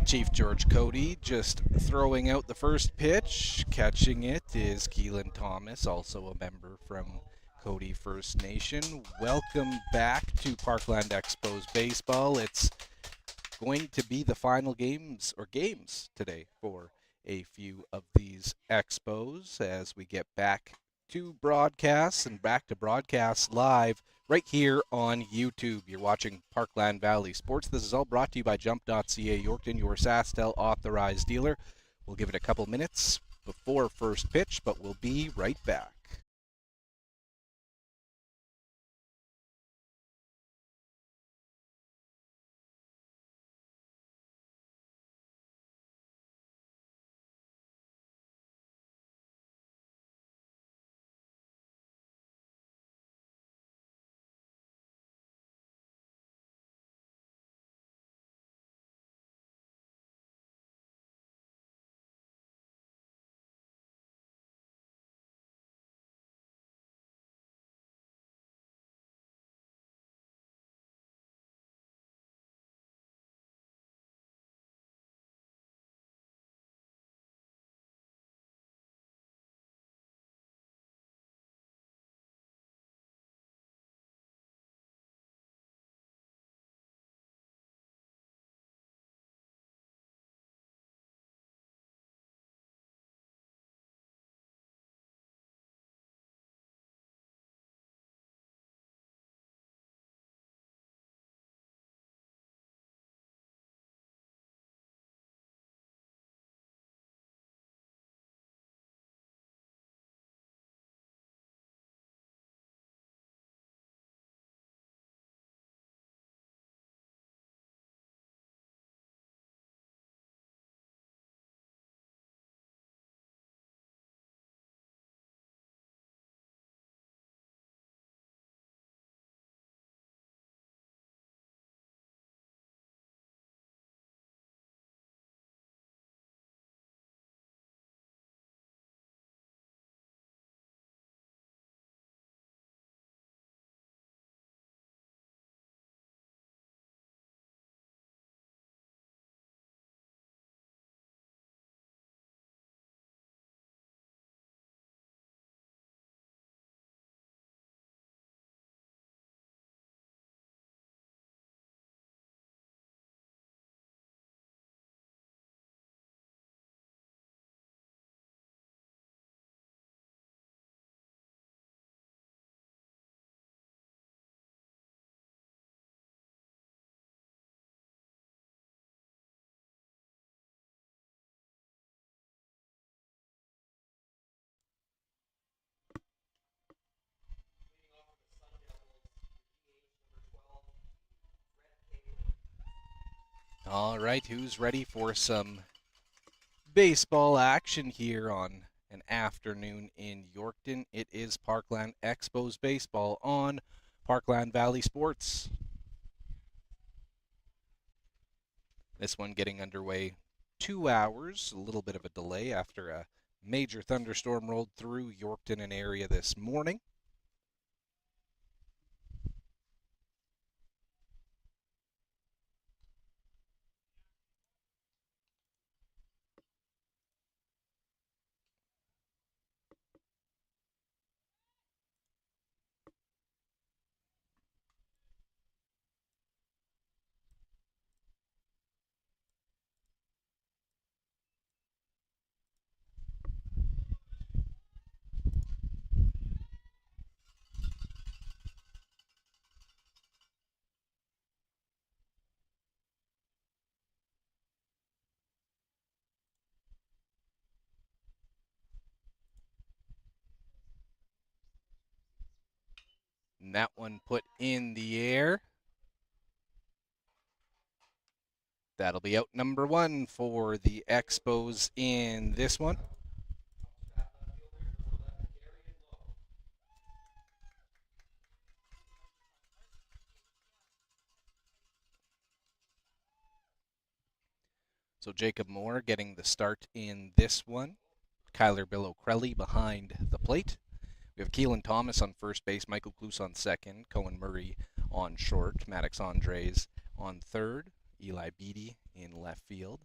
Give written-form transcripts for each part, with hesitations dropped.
Chief George Cody just throwing out the first pitch. Catching it is Keelan Thomas, also a member from Cody First Nation. Welcome back to Parkland Expos Baseball. It's going to be the final games today for a few of these Expos as we get back to broadcasts and back to broadcasts live right here on YouTube. You're watching Parkland Valley Sports. This is all brought to you by jump.ca Yorkton, your SaskTel authorized dealer. We'll give it a couple minutes before first pitch, but we'll be right back. All right, who's ready for some baseball action here on an afternoon in Yorkton? It is Parkland Expos Baseball on Parkland Valley Sports. This one getting underway 2 hours, a little bit of a delay after a major thunderstorm rolled through Yorkton and area this morning. And that one put in the air. That'll be out number one for the Expos in this one. So Jacob Moore getting the start in this one. Kyler Bill O'Crelly behind the plate. We have Keelan Thomas on first base, Michael Kloos on second, Cohen Murray on short, Maddox Andres on third, Eli Beatty in left field.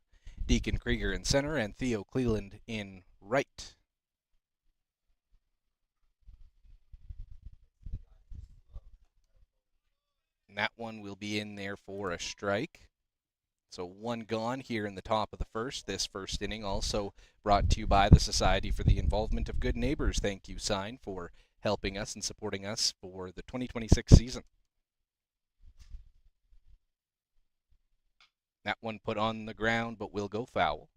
Deacon Krieger in center and Theo Cleland in right. And that one will be in there for a strike. So one gone here in the top of the first. This first inning also brought to you by the Society for the Involvement of Good Neighbors. Thank you, sign, for helping us and supporting us for the 2026 season. That one put on the ground, but will go foul.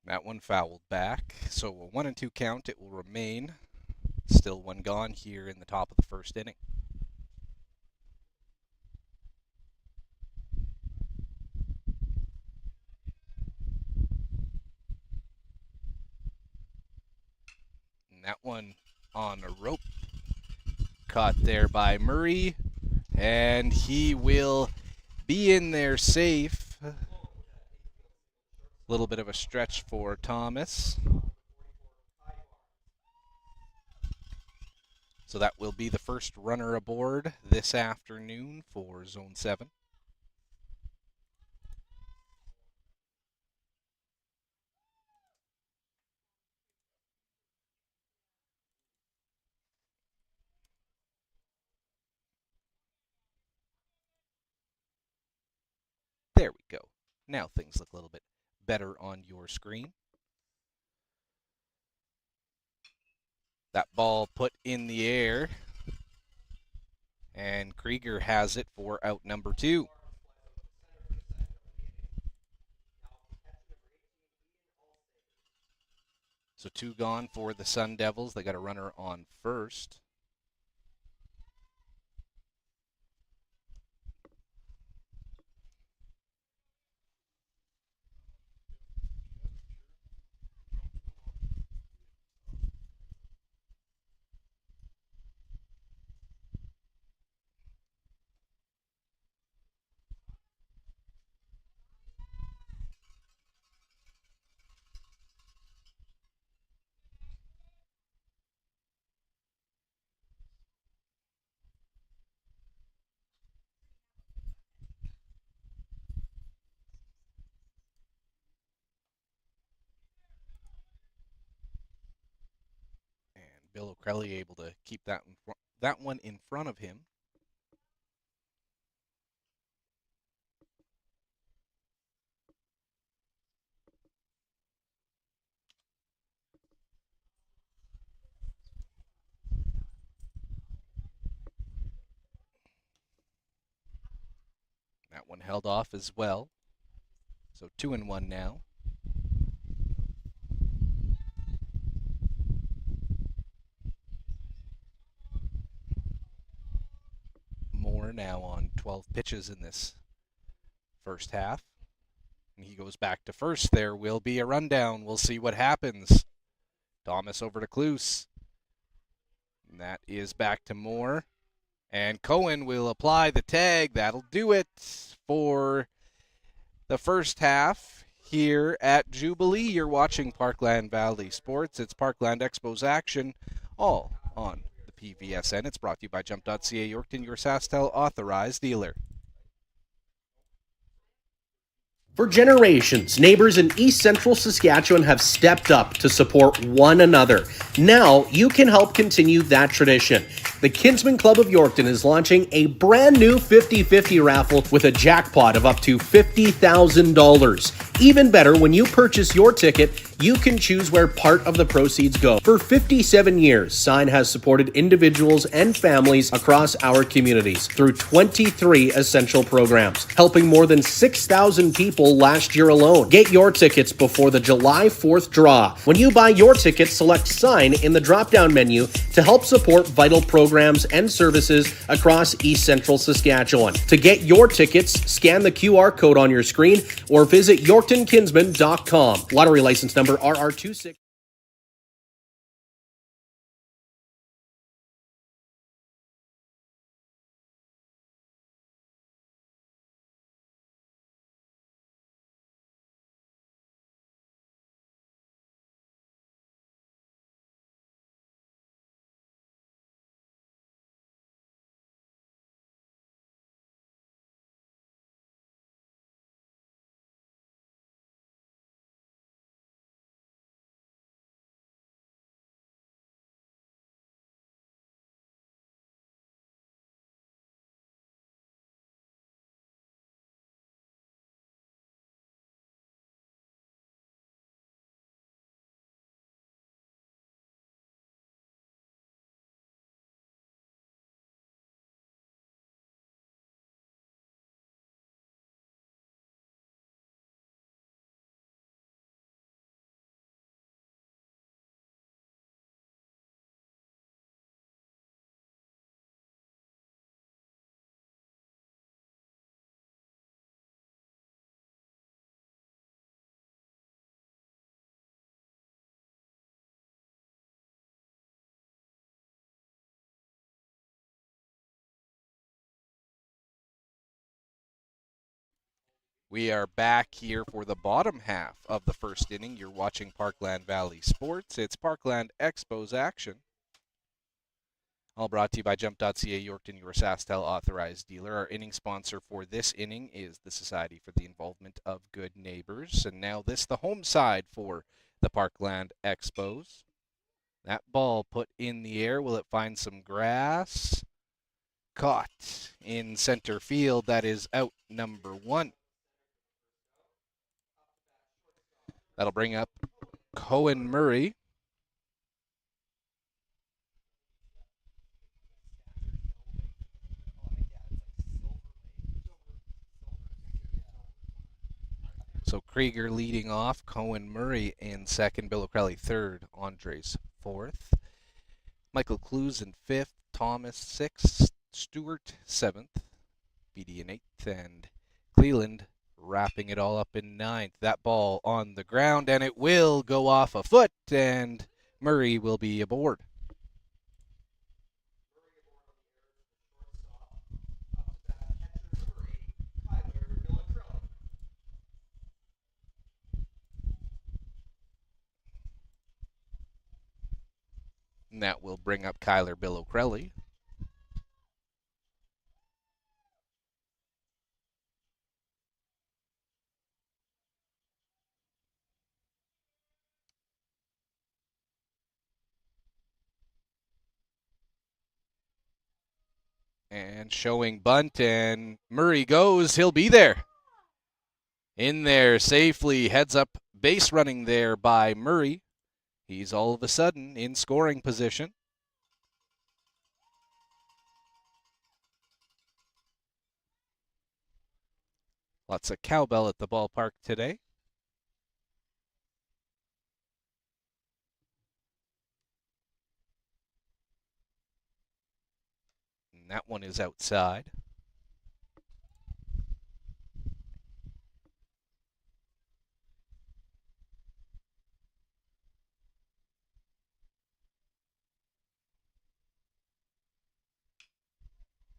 That one fouled back, so a 1-2 count. It will remain. Still one gone here in the top of the first inning. And that one on a rope. Caught there by Murray, and he will be in there safe. A little bit of a stretch for Thomas. So that will be the first runner aboard this afternoon for Zone 7. There we go. Now things look a little bit better on your screen. That ball put in the air, and Krieger has it for out number 2. So 2 gone for the Sun Devils. They got a runner on first. Bill O'Crelly able to keep that one in front of him. That one held off as well. So 2-1 now. Moore now on 12 pitches in this first half. And he goes back to first. There will be a rundown. We'll see what happens. Thomas over to Kloos. And that is back to Moore. And Cohen will apply the tag. That'll do it for the first half here at Jubilee. You're watching Parkland Valley Sports. It's Parkland Expos action, all on the PVSN. It's brought to you by jump.ca Yorkton, your SaskTel authorized dealer. For generations, neighbors in East Central Saskatchewan have stepped up to support one another. Now you can help continue that tradition. The Kinsman Club of Yorkton is launching a brand new 50-50 raffle with a jackpot of up to $50,000. Even better, when you purchase your ticket, You can choose where part of the proceeds go. For 57 years, Sign has supported individuals and families across our communities through 23 essential programs, helping more than 6,000 people last year alone. Get your tickets before the July 4th draw. When you buy your ticket, select Sign in the drop-down menu to help support vital programs and services across East Central Saskatchewan. To get your tickets, scan the QR code on your screen or visit yorktonkinsman.com. Lottery license number RR26. We are back here for the bottom half of the first inning. You're watching Parkland Valley Sports. It's Parkland Expos action. All brought to you by jump.ca, Yorkton, your SaskTel authorized dealer. Our inning sponsor for this inning is the Society for the Involvement of Good Neighbors. And now this, the home side for the Parkland Expos. That ball put in the air. Will it find some grass? Caught in center field. That is out number one. That'll bring up Cohen Murray. So Krieger leading off, Cohen Murray in second, Bill O'Crelly third, Andres fourth, Michael Clues in fifth, Thomas sixth, Stewart seventh, BD in eighth, and Cleland wrapping it all up in ninth. That ball on the ground, and it will go off a foot, and Murray will be aboard. And that will bring up Kyler Bill O'Crelly. And showing bunt, and Murray goes. He'll be there. In there safely, heads up base running there by Murray. He's all of a sudden in scoring position. Lots of cowbell at the ballpark today. And that one is outside.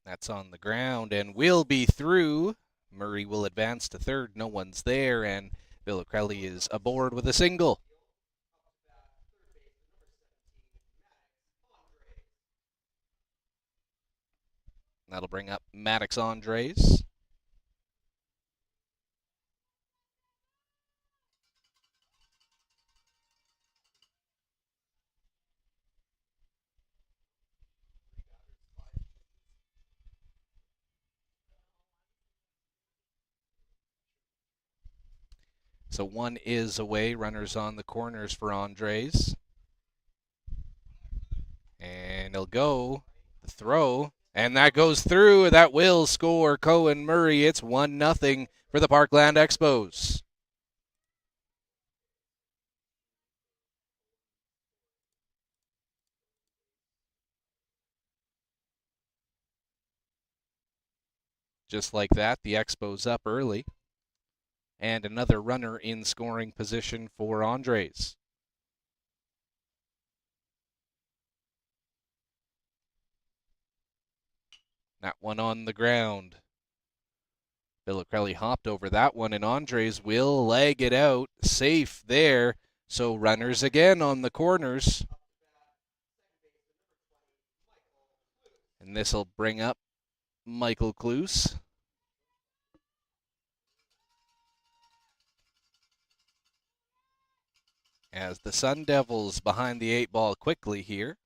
That's on the ground and will be through. Murray will advance to third. No one's there, and Bill O'Crelly is aboard with a single. That'll bring up Maddox Andres. So one is away, runners on the corners for Andres. And he'll go, the throw, and that goes through. That will score Cohen Murray. It's 1-0 for the Parkland Expos. Just like that, the Expos up early. And another runner in scoring position for Andres. That one on the ground. Villacrelli hopped over that one, and Andres will leg it out. Safe there. So runners again on the corners. And this will bring up Michael Kloos. As the Sun Devils behind the 8-ball quickly here.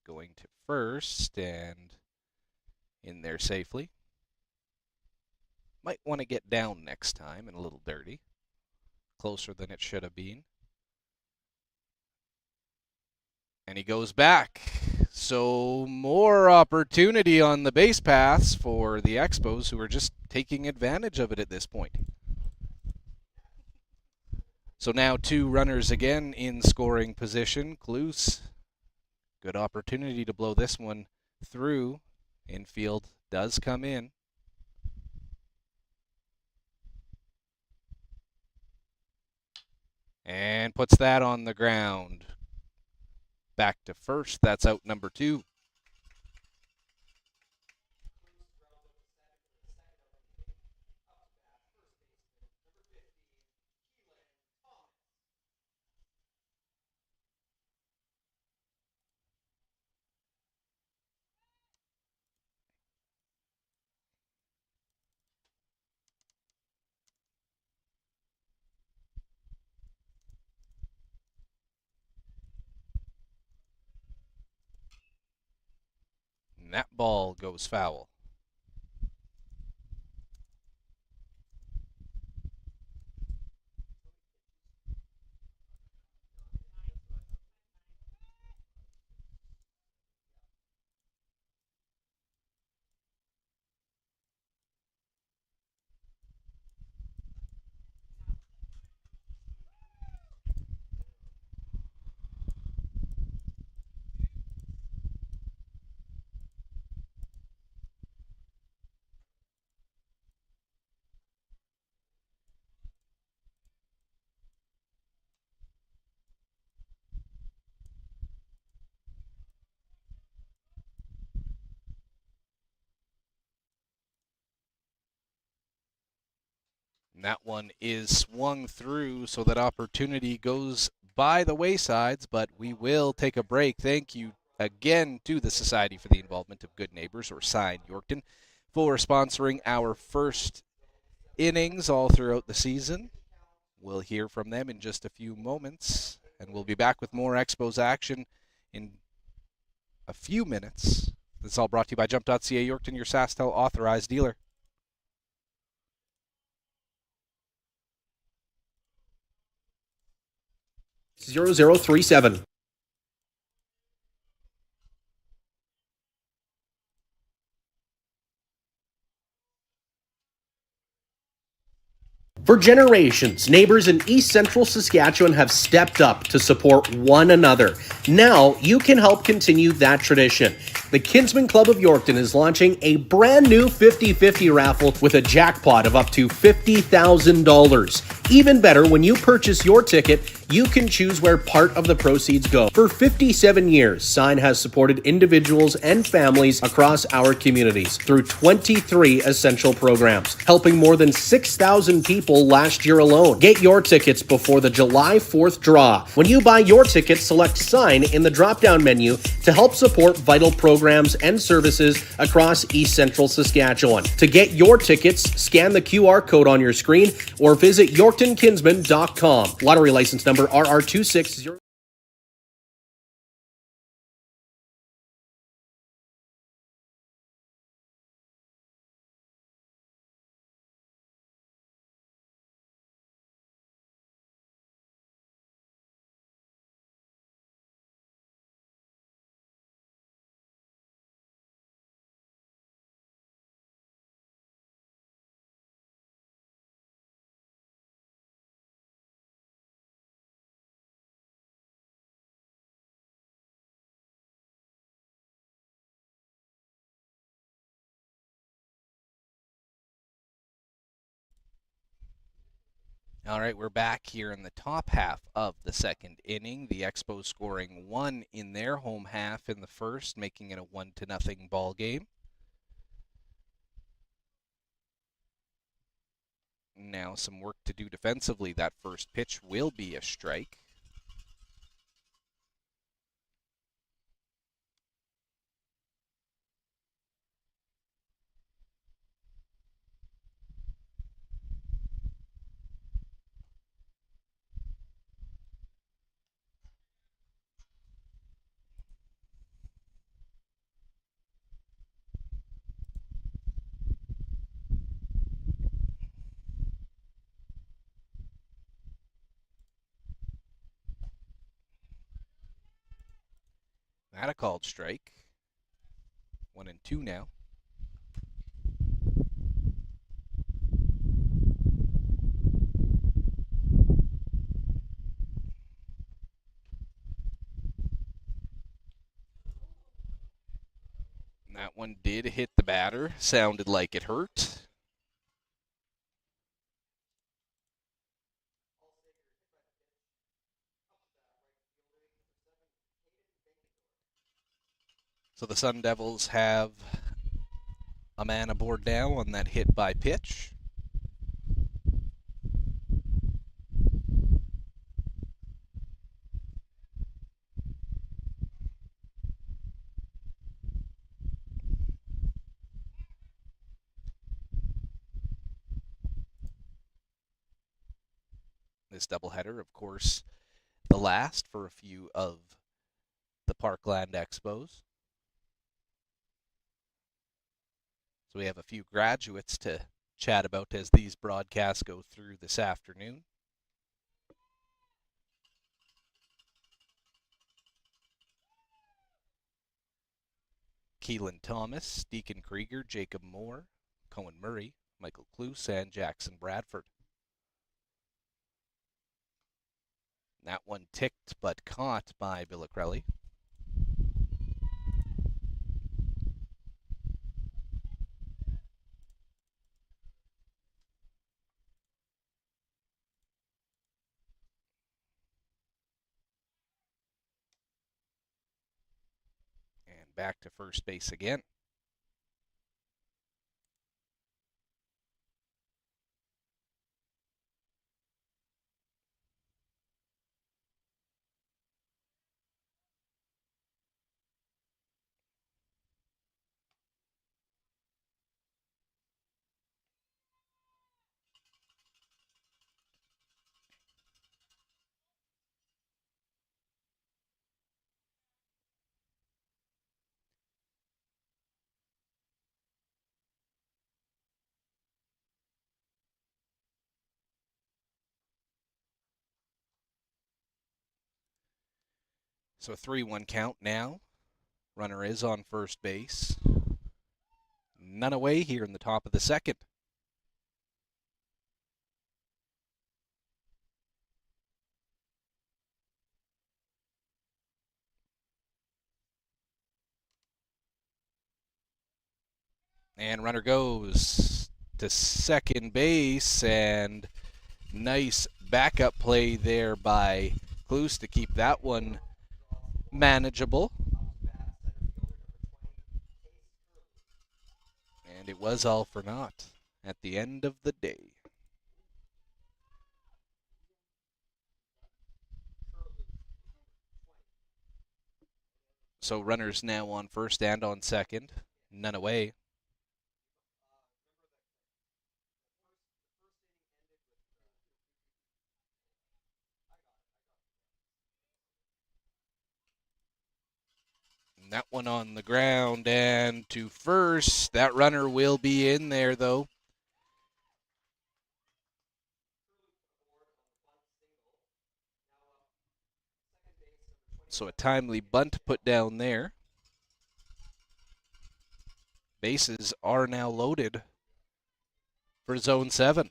Going to first and in there safely. Might want to get down next time and a little dirty. Closer than it should have been. And he goes back. So more opportunity on the base paths for the Expos, who are just taking advantage of it at this point. So now two runners again in scoring position. Kloos, good opportunity to blow this one through. Infield does come in. And puts that on the ground. Back to first. That's out number 2. And that ball goes foul. And that one is swung through, so that opportunity goes by the waysides, but we will take a break. Thank you again to the Society for the Involvement of Good Neighbors, or SINE Yorkton, for sponsoring our first innings all throughout the season. We'll hear from them in just a few moments, and we'll be back with more Expos action in a few minutes. This is all brought to you by jump.ca, Yorkton, your SaskTel authorized dealer. 0037. For generations, neighbors in East Central Saskatchewan have stepped up to support one another. Now you can help continue that tradition. The Kinsmen Club of Yorkton is launching a brand new 50-50 raffle with a jackpot of up to $50,000. Even better, when you purchase your ticket, you can choose where part of the proceeds go. For 57 years, SINE has supported individuals and families across our communities through 23 essential programs, helping more than 6,000 people last year alone. Get your tickets before the July 4th draw. When you buy your ticket, select SINE in the drop-down menu to help support vital programs and services across East Central Saskatchewan. To get your tickets, scan the QR code on your screen or visit yorktonkinsman.com. Lottery license number RR260. All right, we're back here in the top half of the second inning. The Expos scoring 1 in their home half in the first, making it a 1-0 ball game. Now some work to do defensively. That first pitch will be a strike. That a called strike. 1-2 now. And that one did hit the batter. Sounded like it hurt. So the Sun Devils have a man aboard now on that hit by pitch. This doubleheader, of course, the last for a few of the Parkland Expos. So we have a few graduates to chat about as these broadcasts go through this afternoon. Keelan Thomas, Deacon Krieger, Jacob Moore, Cohen Murray, Michael Cluse, and Jackson Bradford. That one ticked but caught by Villacrelli. And back to first base again. So a 3-1 count now. Runner is on first base. None away here in the top of the second. And runner goes to second base, and nice backup play there by Cluse to keep that one manageable. And it was all for naught at the end of the day. So runners now on first and on second. None away. And that one on the ground and to first. That runner will be in there, though. So a timely bunt put down there. Bases are now loaded for Zone 7.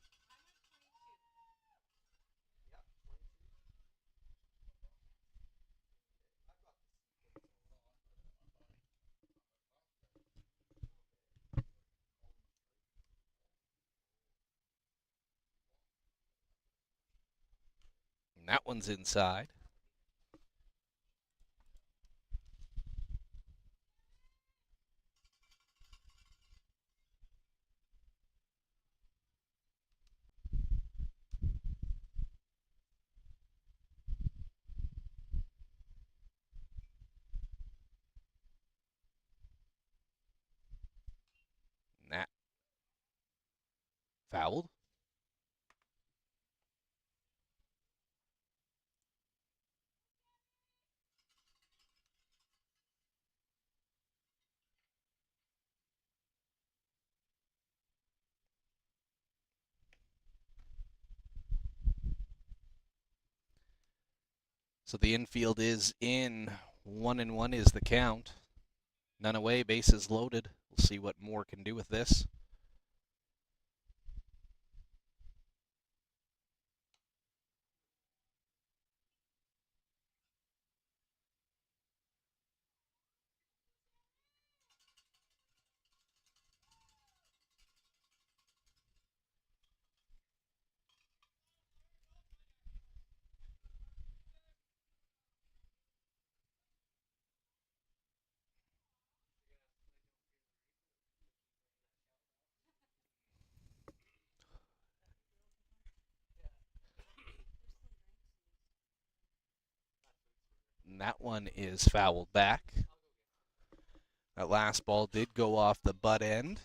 That one's inside. That fouled. So the infield is in. 1-1 is the count. None away, bases loaded. We'll see what Moore can do with this. And that one is fouled back. That last ball did go off the butt end.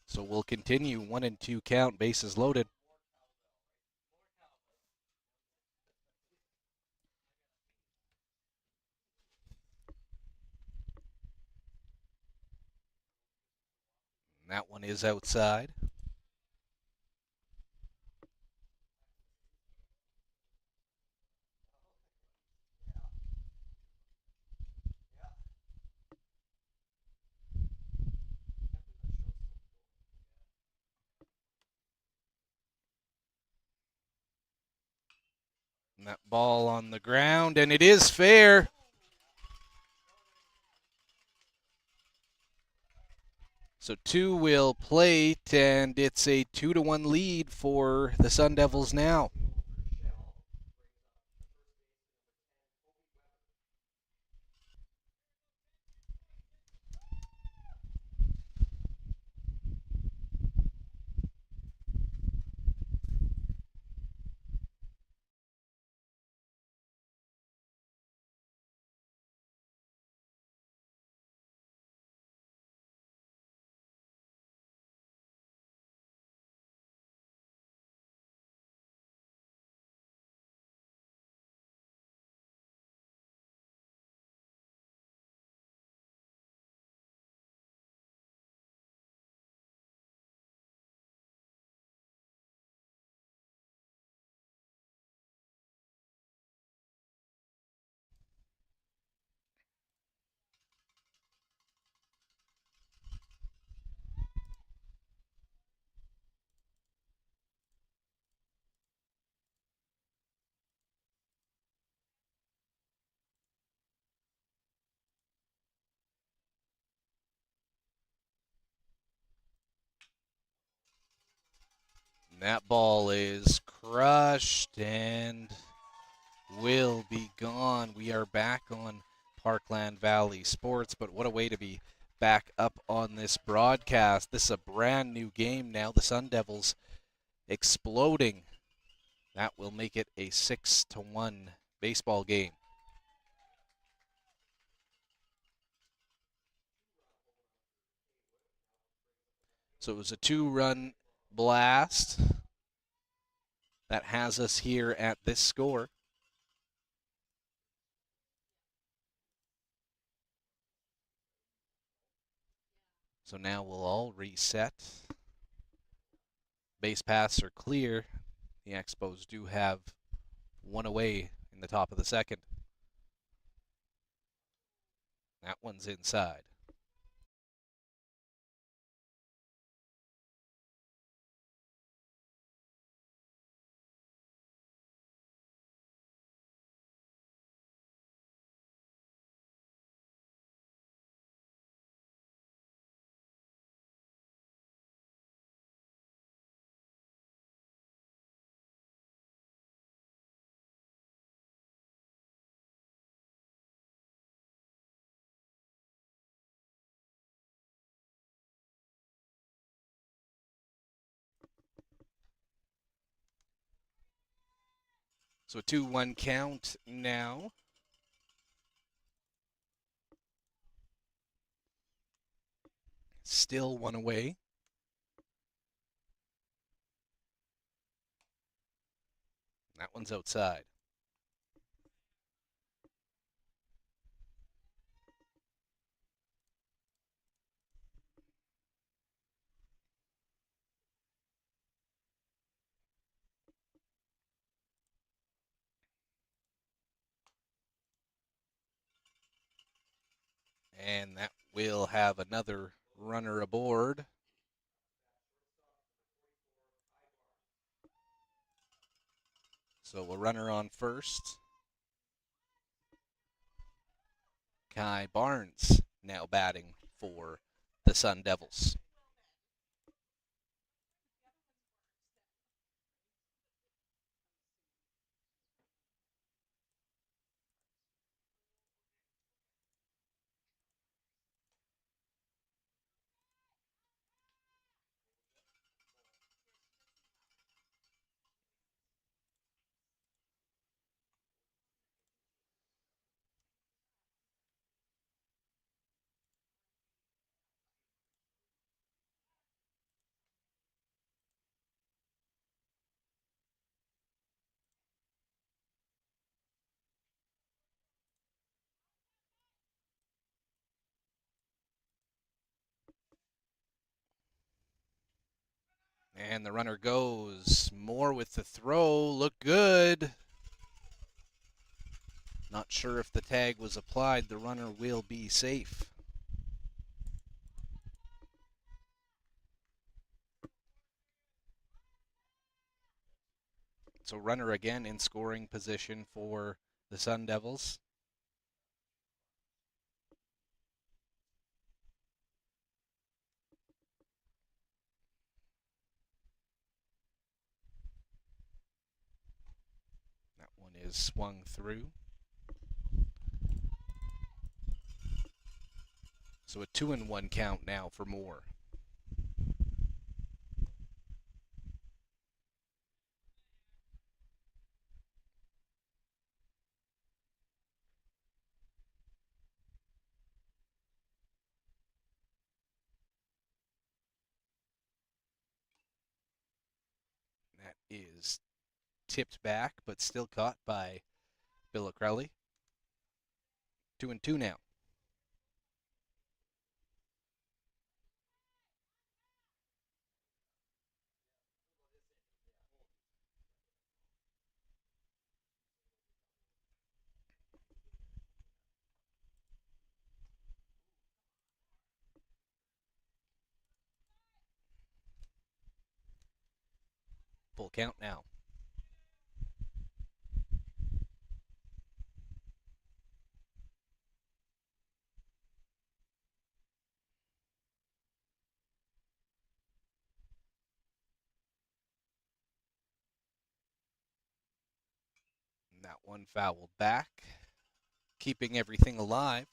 So we'll continue. 1-2 count, bases loaded. And that one is outside. And that ball on the ground, and it is fair. So 2 will plate, and it's a 2-1 lead for the Sun Devils now. And that ball is crushed and will be gone. We are back on Parkland Valley Sports, but what a way to be back up on this broadcast. This is a brand new game now. The Sun Devils exploding. That will make it a 6-1 baseball game. So it was a 2-run blast that has us here at this score. So now we'll all reset. Base paths are clear. The Expos do have 1 away in the top of the second. That one's inside. So a 2-1 count now. Still one away. That one's outside. And that will have another runner aboard. So a runner on first. Kai Barnes now batting for the Sun Devils. And the runner goes. Moore with the throw. Look good. Not sure if the tag was applied. The runner will be safe. So runner again in scoring position for the Sun Devils. That one is swung through. So a 2-1 count now for Moore. That is tipped back, but still caught by Bill Crowley. 2-2 now. Full count now. And that one fouled back, keeping everything alive.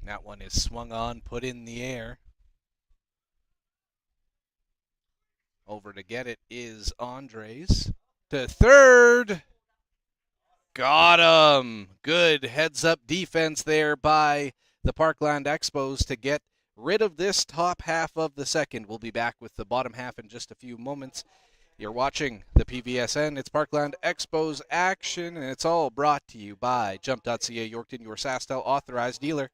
That one is swung on, put in the air. Over to get it is Andres. To third. Got him. Good heads-up defense there by the Parkland Expos to get rid of this top half of the second. We'll be back with the bottom half in just a few moments. You're watching the PVSN. It's Parkland Expos action, and it's all brought to you by jump.ca, Yorkton, your SaskTel authorized dealer.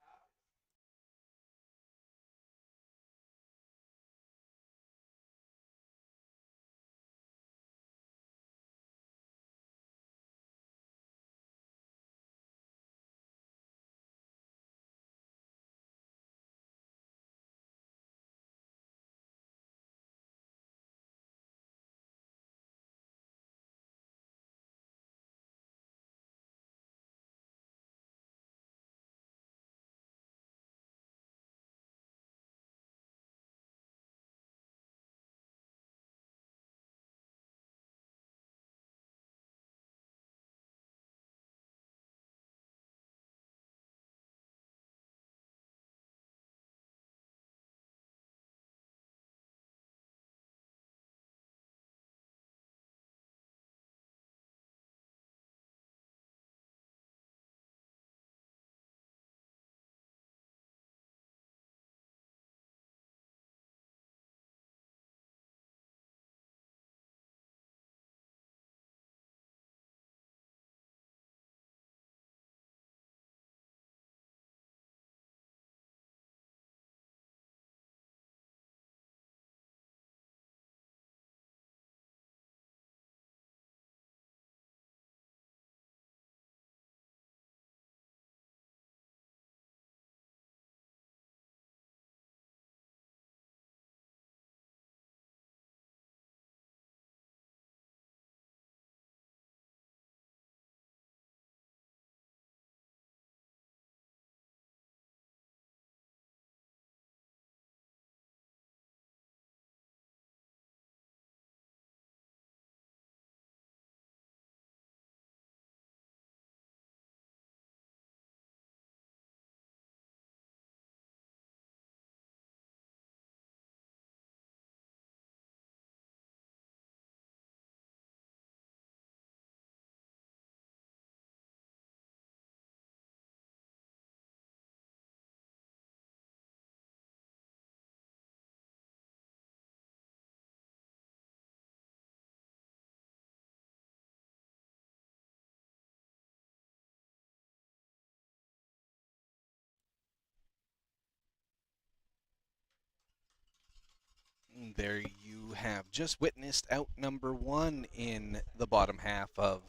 There you have just witnessed out number one in the bottom half of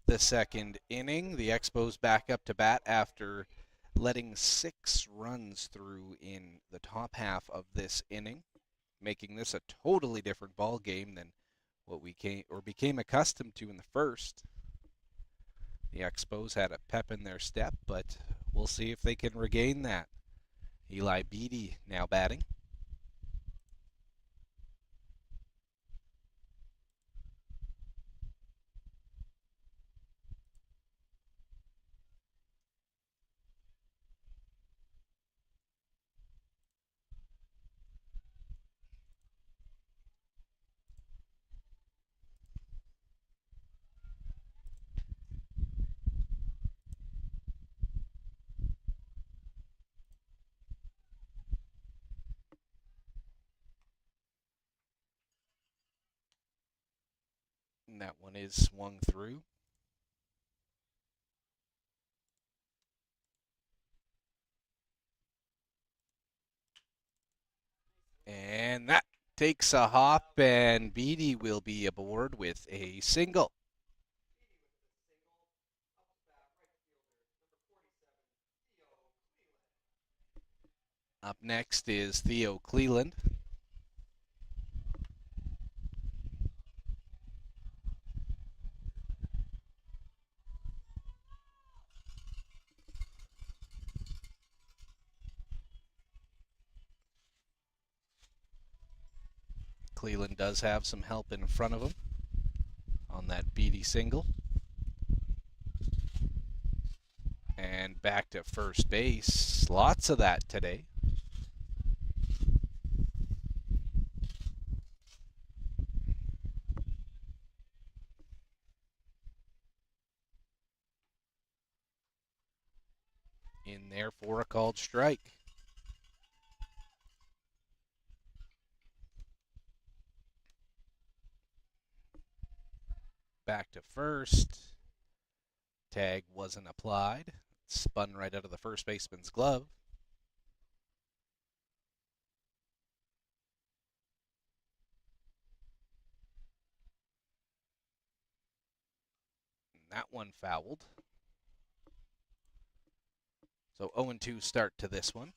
the second inning. The Expos back up to bat after letting 6 runs through in the top half of this inning, making this a totally different ball game than what we became accustomed to in the first. The Expos had a pep in their step, but we'll see if they can regain that. Eli Beatty now batting. And that one is swung through. And that takes a hop, and Beatty will be aboard with a single. Up next is Theo Cleland. Cleland does have some help in front of him on that Beatty single. And back to first base. Lots of that today. In there for a called strike. Back to first. Tag wasn't applied. Spun right out of the first baseman's glove. And that one fouled. So 0-2 start to this one.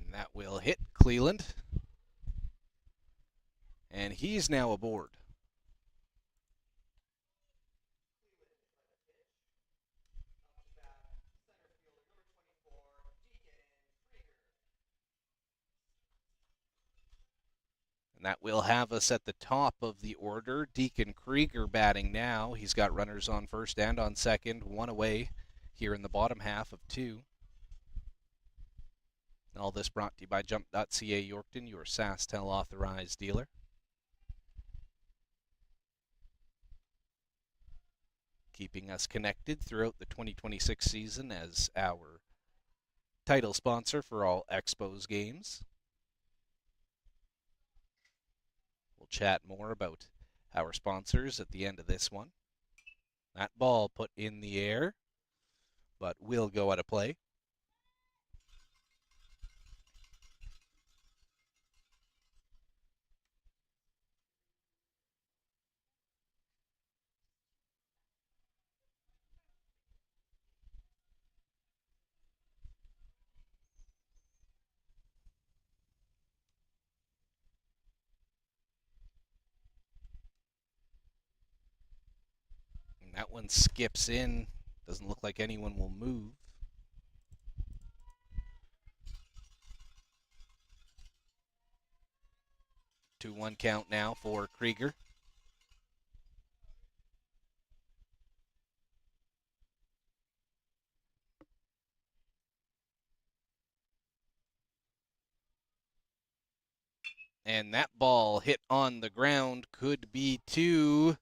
And that will hit Cleland. And he's now aboard. And that will have us at the top of the order. Deacon Krieger batting now. He's got runners on first and on second, one away here in the bottom half of 2. All this brought to you by jump.ca Yorkton, your SaskTel authorized dealer. Keeping us connected throughout the 2026 season as our title sponsor for all Expos games. We'll chat more about our sponsors at the end of this one. That ball put in the air, but will go out of play. And that one skips in. Doesn't look like anyone will move. Two one count now for Krieger. And that ball hit on the ground could be 2.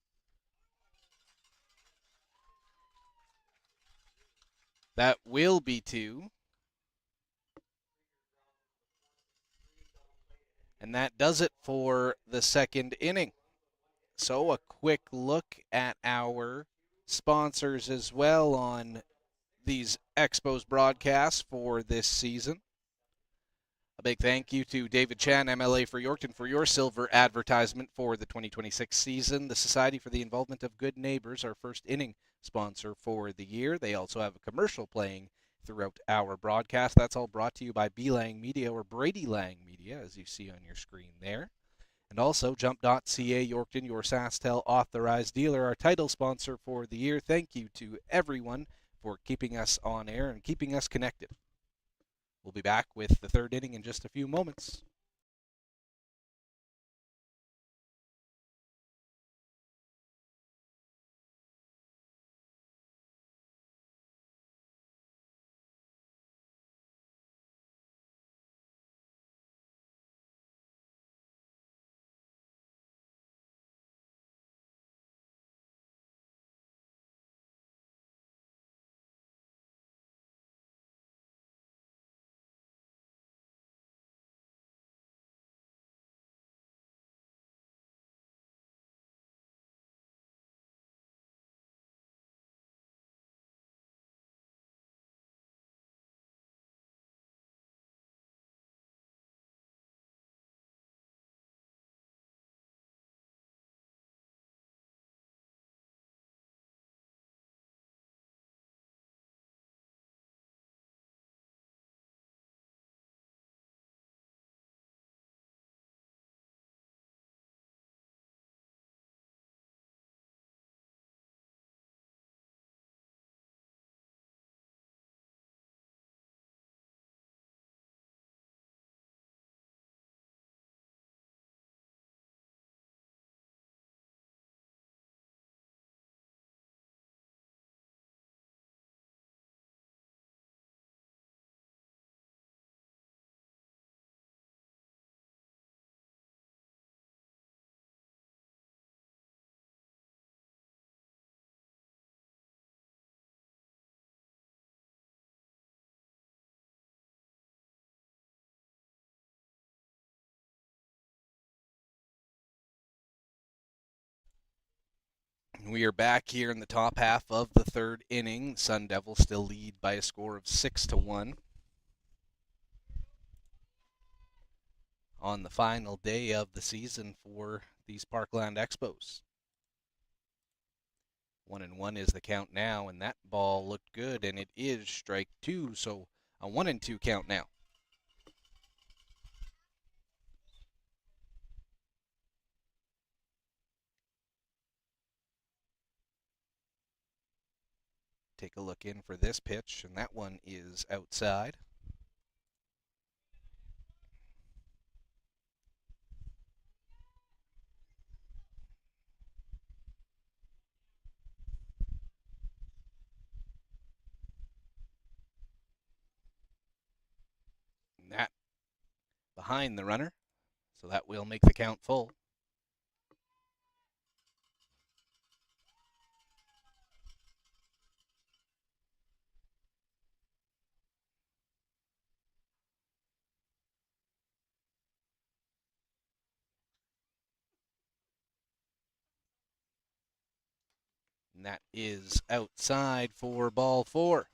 That will be 2. And that does it for the second inning. So a quick look at our sponsors as well on these Expos broadcasts for this season. A big thank you to David Chan, MLA for Yorkton, for your silver advertisement for the 2026 season. The Society for the Involvement of Good Neighbors, our first inning sponsor for the year. They also have a commercial playing throughout our broadcast. That's all brought to you by B. Lang Media, or Brady Lang Media, as you see on your screen there. And also jump.ca, Yorkton, your SaskTel authorized dealer, our title sponsor for the year. Thank you to everyone for keeping us on air and keeping us connected. We'll be back with the third inning in just a few moments. We are back here in the top half of the third inning. Sun Devils still lead by a score of 6-1. On the final day of the season for these Parkland Expos. 1-1 is the count now, and that ball looked good, and it is strike two, so a 1-2 count now. Take a look in for this pitch, and that one is outside. And that behind the runner, so that will make the count full. And that is outside for ball four.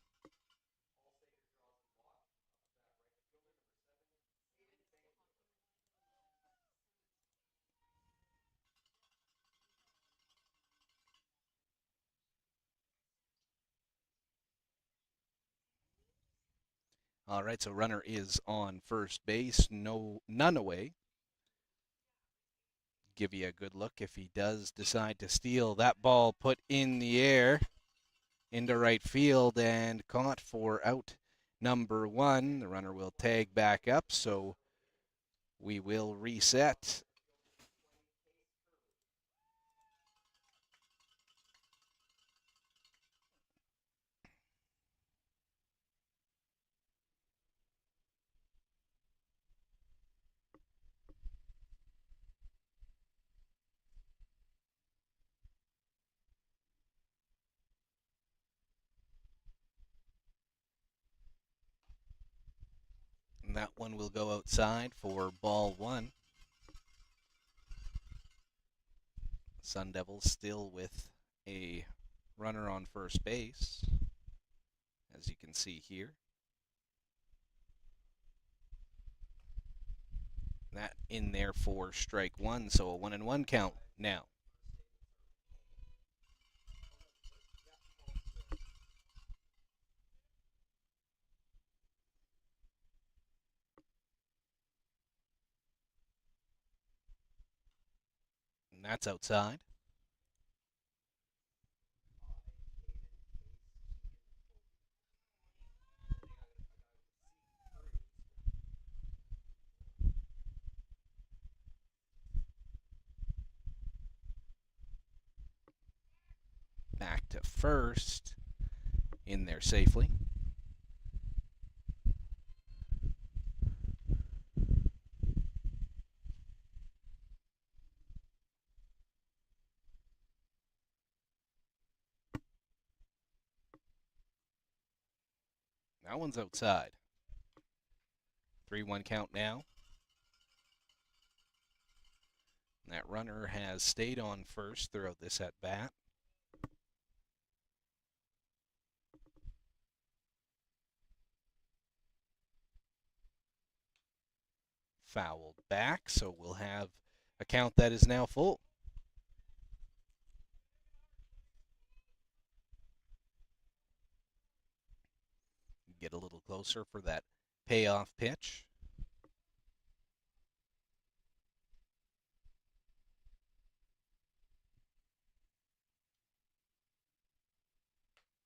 All right, so runner is on first base, none away. Give you a good look if he does decide to steal. That ball put in the air into right field and caught for out number one. The runner will tag back up, so we will reset. And that one will go outside for ball one. Sun Devils still with a runner on first base, as you can see here. That in there for strike one, so a 1-1 count now. And that's outside. Back to first, in there safely. That one's outside. 3-1 count now. That runner has stayed on first throughout this at bat. Fouled back, so we'll have a count that is now full. Get a little closer for that payoff pitch.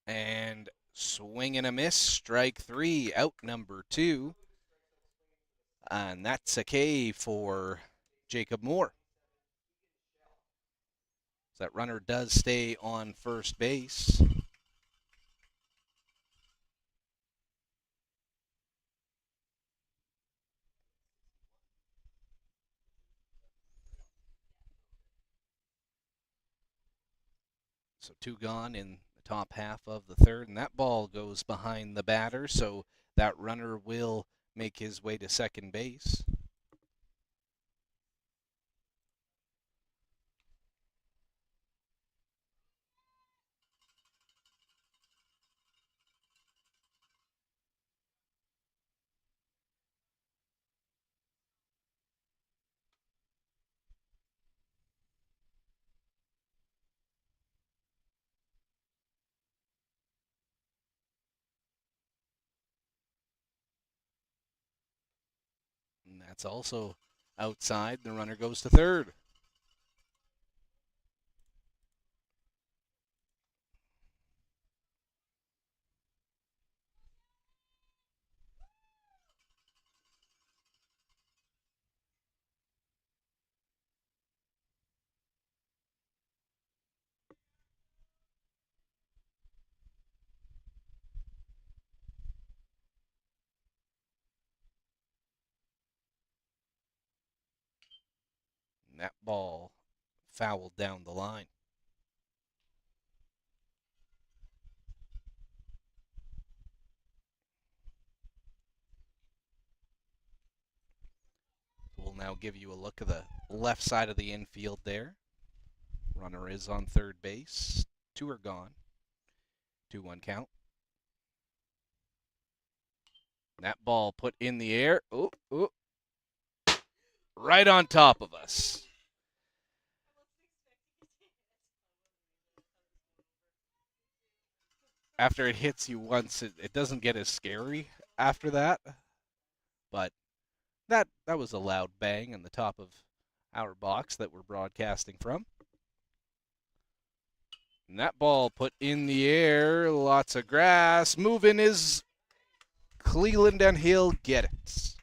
And swing and a miss, strike three, out number two. And that's a K for Jacob Moore. So that runner does stay on first base. So two gone in the top half of the third, and that ball goes behind the batter, so that runner will make his way to second base. And that's also outside. The runner goes to third. And that ball fouled down the line. We'll now give you a look at the left side of the infield there. Runner is on third base. Two are gone. 2-1 count. That ball put in the air. Ooh, ooh. Right on top of us. After it hits you once, it doesn't get as scary after that. But that was a loud bang on the top of our box that we're broadcasting from. And that ball put in the air. Lots of grass. Moving is Cleveland, and he'll get it.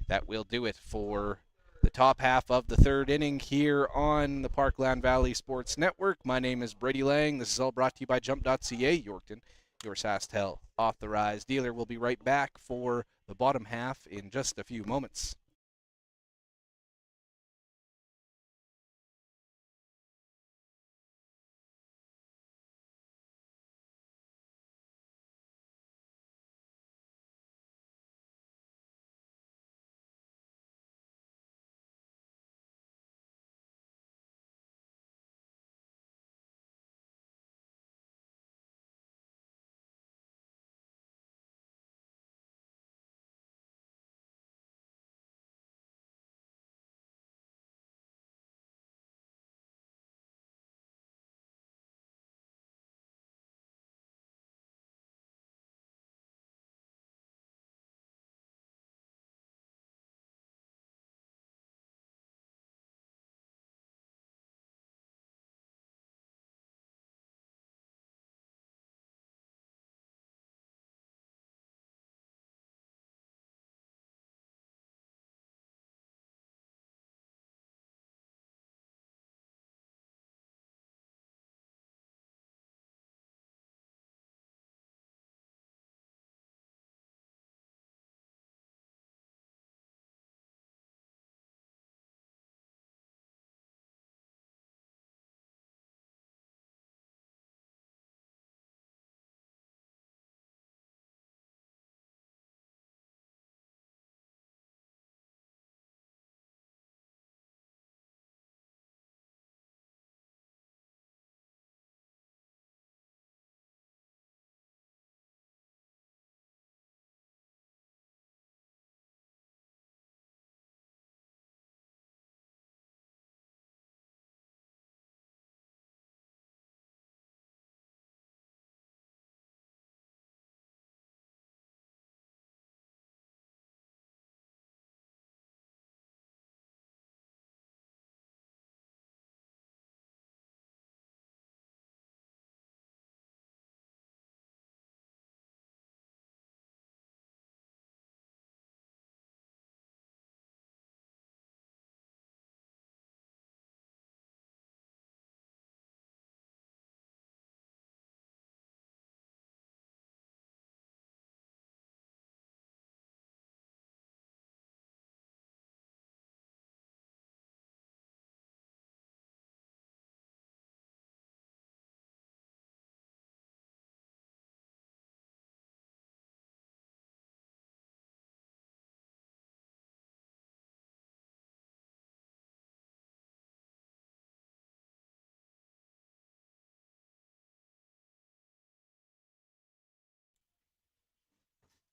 That will do it for the top half of the third inning here on the Parkland Valley Sports Network. My name is Brady Lang. This is all brought to you by jump.ca, Yorkton, your SaskTel authorized dealer. We'll be right back for the bottom half in just a few moments.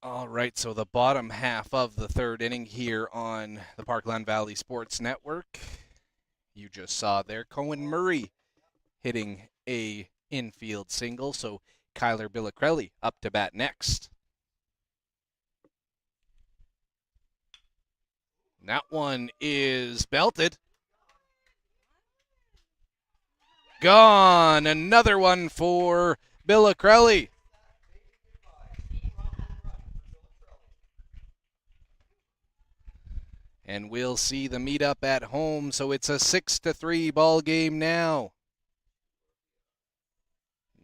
All right, so the bottom half of the third inning here on the Parkland Valley Sports Network. You just saw there Cohen Murray hitting a infield single, so Kyler Billicrelli up to bat next. And that one is belted. Gone. Another one for Billicrelli. And we'll see the meetup at home, so it's a 6-3 ball game now.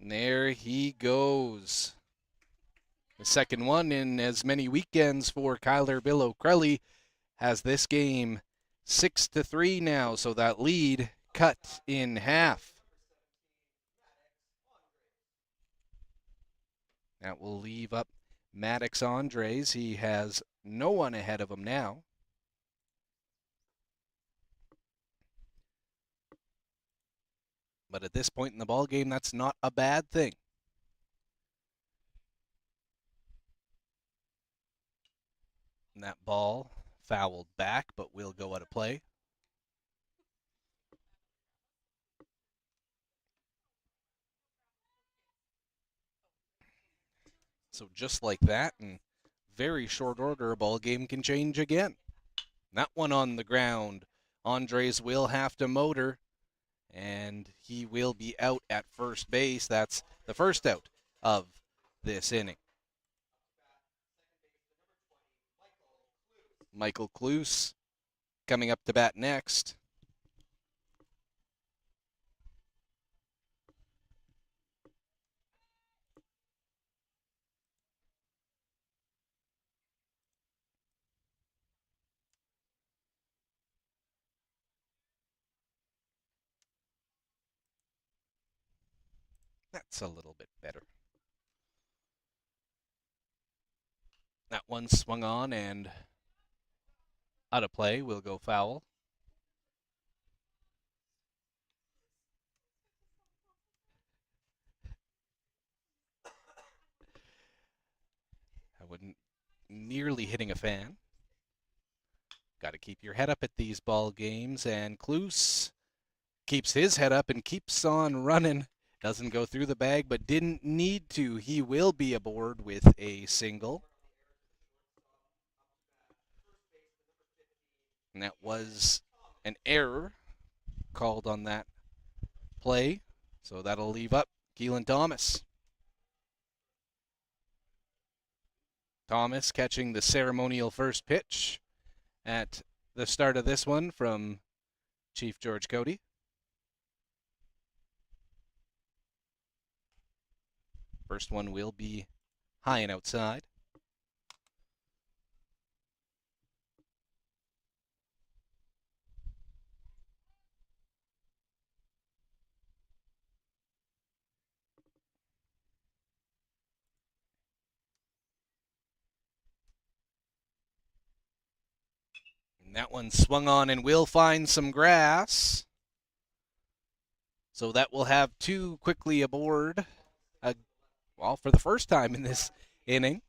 And there he goes. The second one in as many weekends for Kyler Billicrelli has this game 6-3 now, so that lead cut in half. That will leave up Maddox Andres. He has no one ahead of him now. But at this point in the ball game, that's not a bad thing. And that ball fouled back, but will go out of play. So just like that, in very short order, a ball game can change again. That one on the ground. Andres will have to motor, and he will be out at first base. That's the first out of this inning. Michael Kloos coming up to bat next. That's a little bit better. That one swung on and out of play, will go foul. I wouldn't nearly hitting a fan. Got to keep your head up at these ball games, and Kloos keeps his head up and keeps on running. Doesn't go through the bag, but didn't need to. He will be aboard with a single. And that was an error called on that play. So that'll leave up Keelan Thomas. Thomas catching the ceremonial first pitch at the start of this one from Chief George Cody. First one will be high and outside. And that one swung on and will find some grass. So that will have two quickly aboard, well, for the first time in this inning.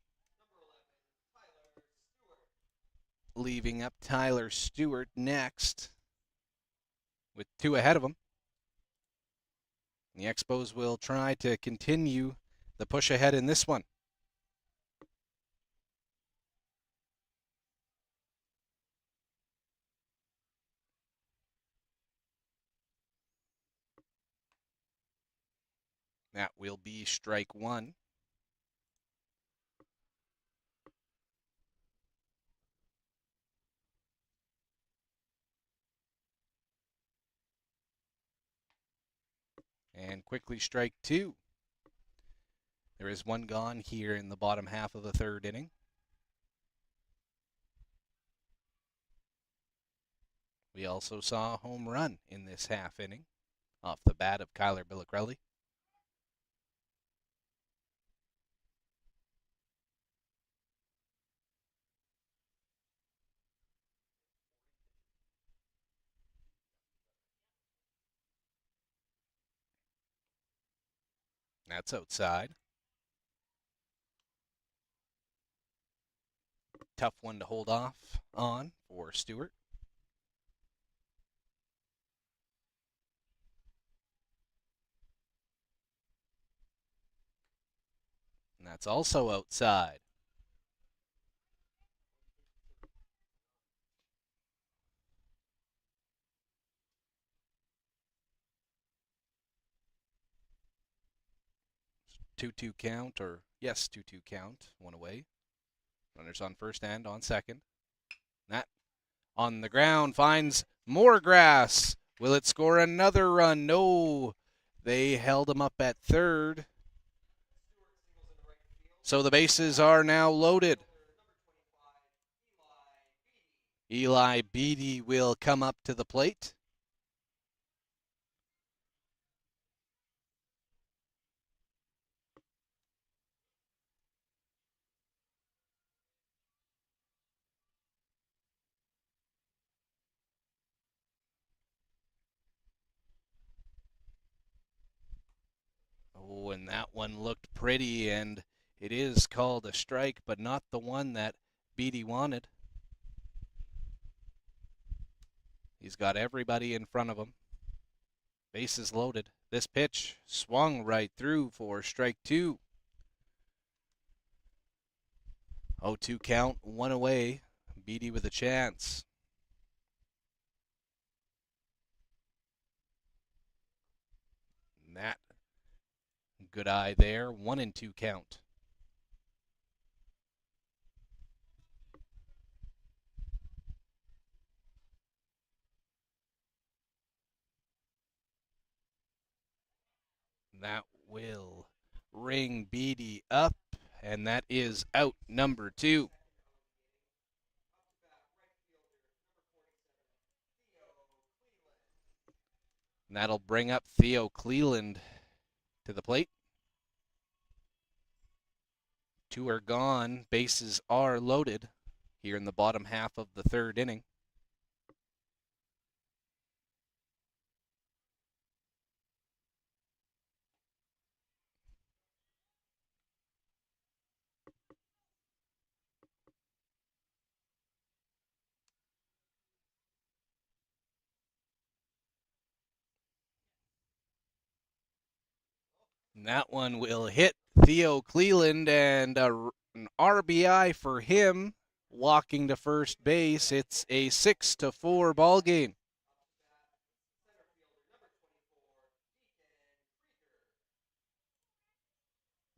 Leaving up Tyler Stewart next with two ahead of him. The Expos will try to continue the push ahead in this one. That will be strike one. And quickly strike two. There is one gone here in the bottom half of the third inning. We also saw a home run in this half inning off the bat of Kyler Billicrelli. That's outside. tough one to hold off on for Stewart. And that's also outside. Two-two count, or yes, 2-2 count, one away. Runners on first and on second. That on the ground finds more grass. Will it score another run? No. They held him up at third. So the bases are now loaded. Eli Beatty will come up to the plate. Oh, and that one looked pretty, and it is called a strike, but not the one that Beatty wanted. He's got everybody in front of him. Bases loaded. This pitch swung right through for strike two. 0-2 count, one away. Beatty with a chance. And that good eye there. 1-2 count. That will ring Beatty up, and that is out number two. And that'll bring up Theo Cleland to the plate. Two are gone. Bases are loaded here in the bottom half of the third inning. And that one will hit Theo Cleland, and an RBI for him, walking to first base. It's a 6-4 ball game.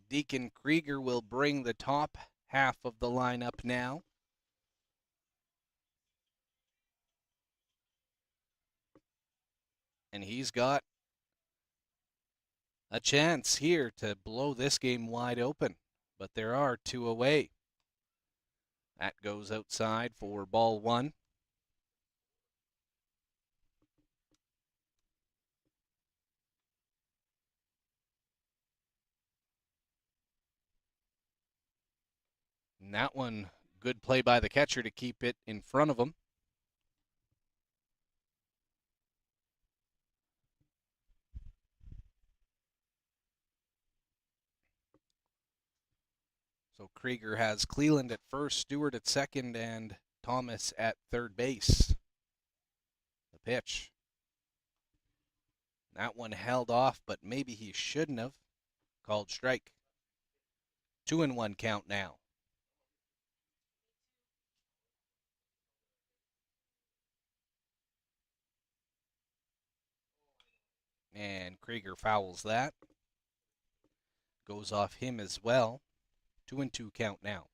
Deacon Krieger will bring the top half of the lineup now. And he's got a chance here to blow this game wide open, but there are two away. That goes outside for ball one. And that one, good play by the catcher to keep it in front of him. So Krieger has Cleland at first, Stewart at second, and Thomas at third base. The pitch. That one held off, but maybe he shouldn't have. Called strike. 2-1 count now. And Krieger fouls that. Goes off him as well. 2-2 count now.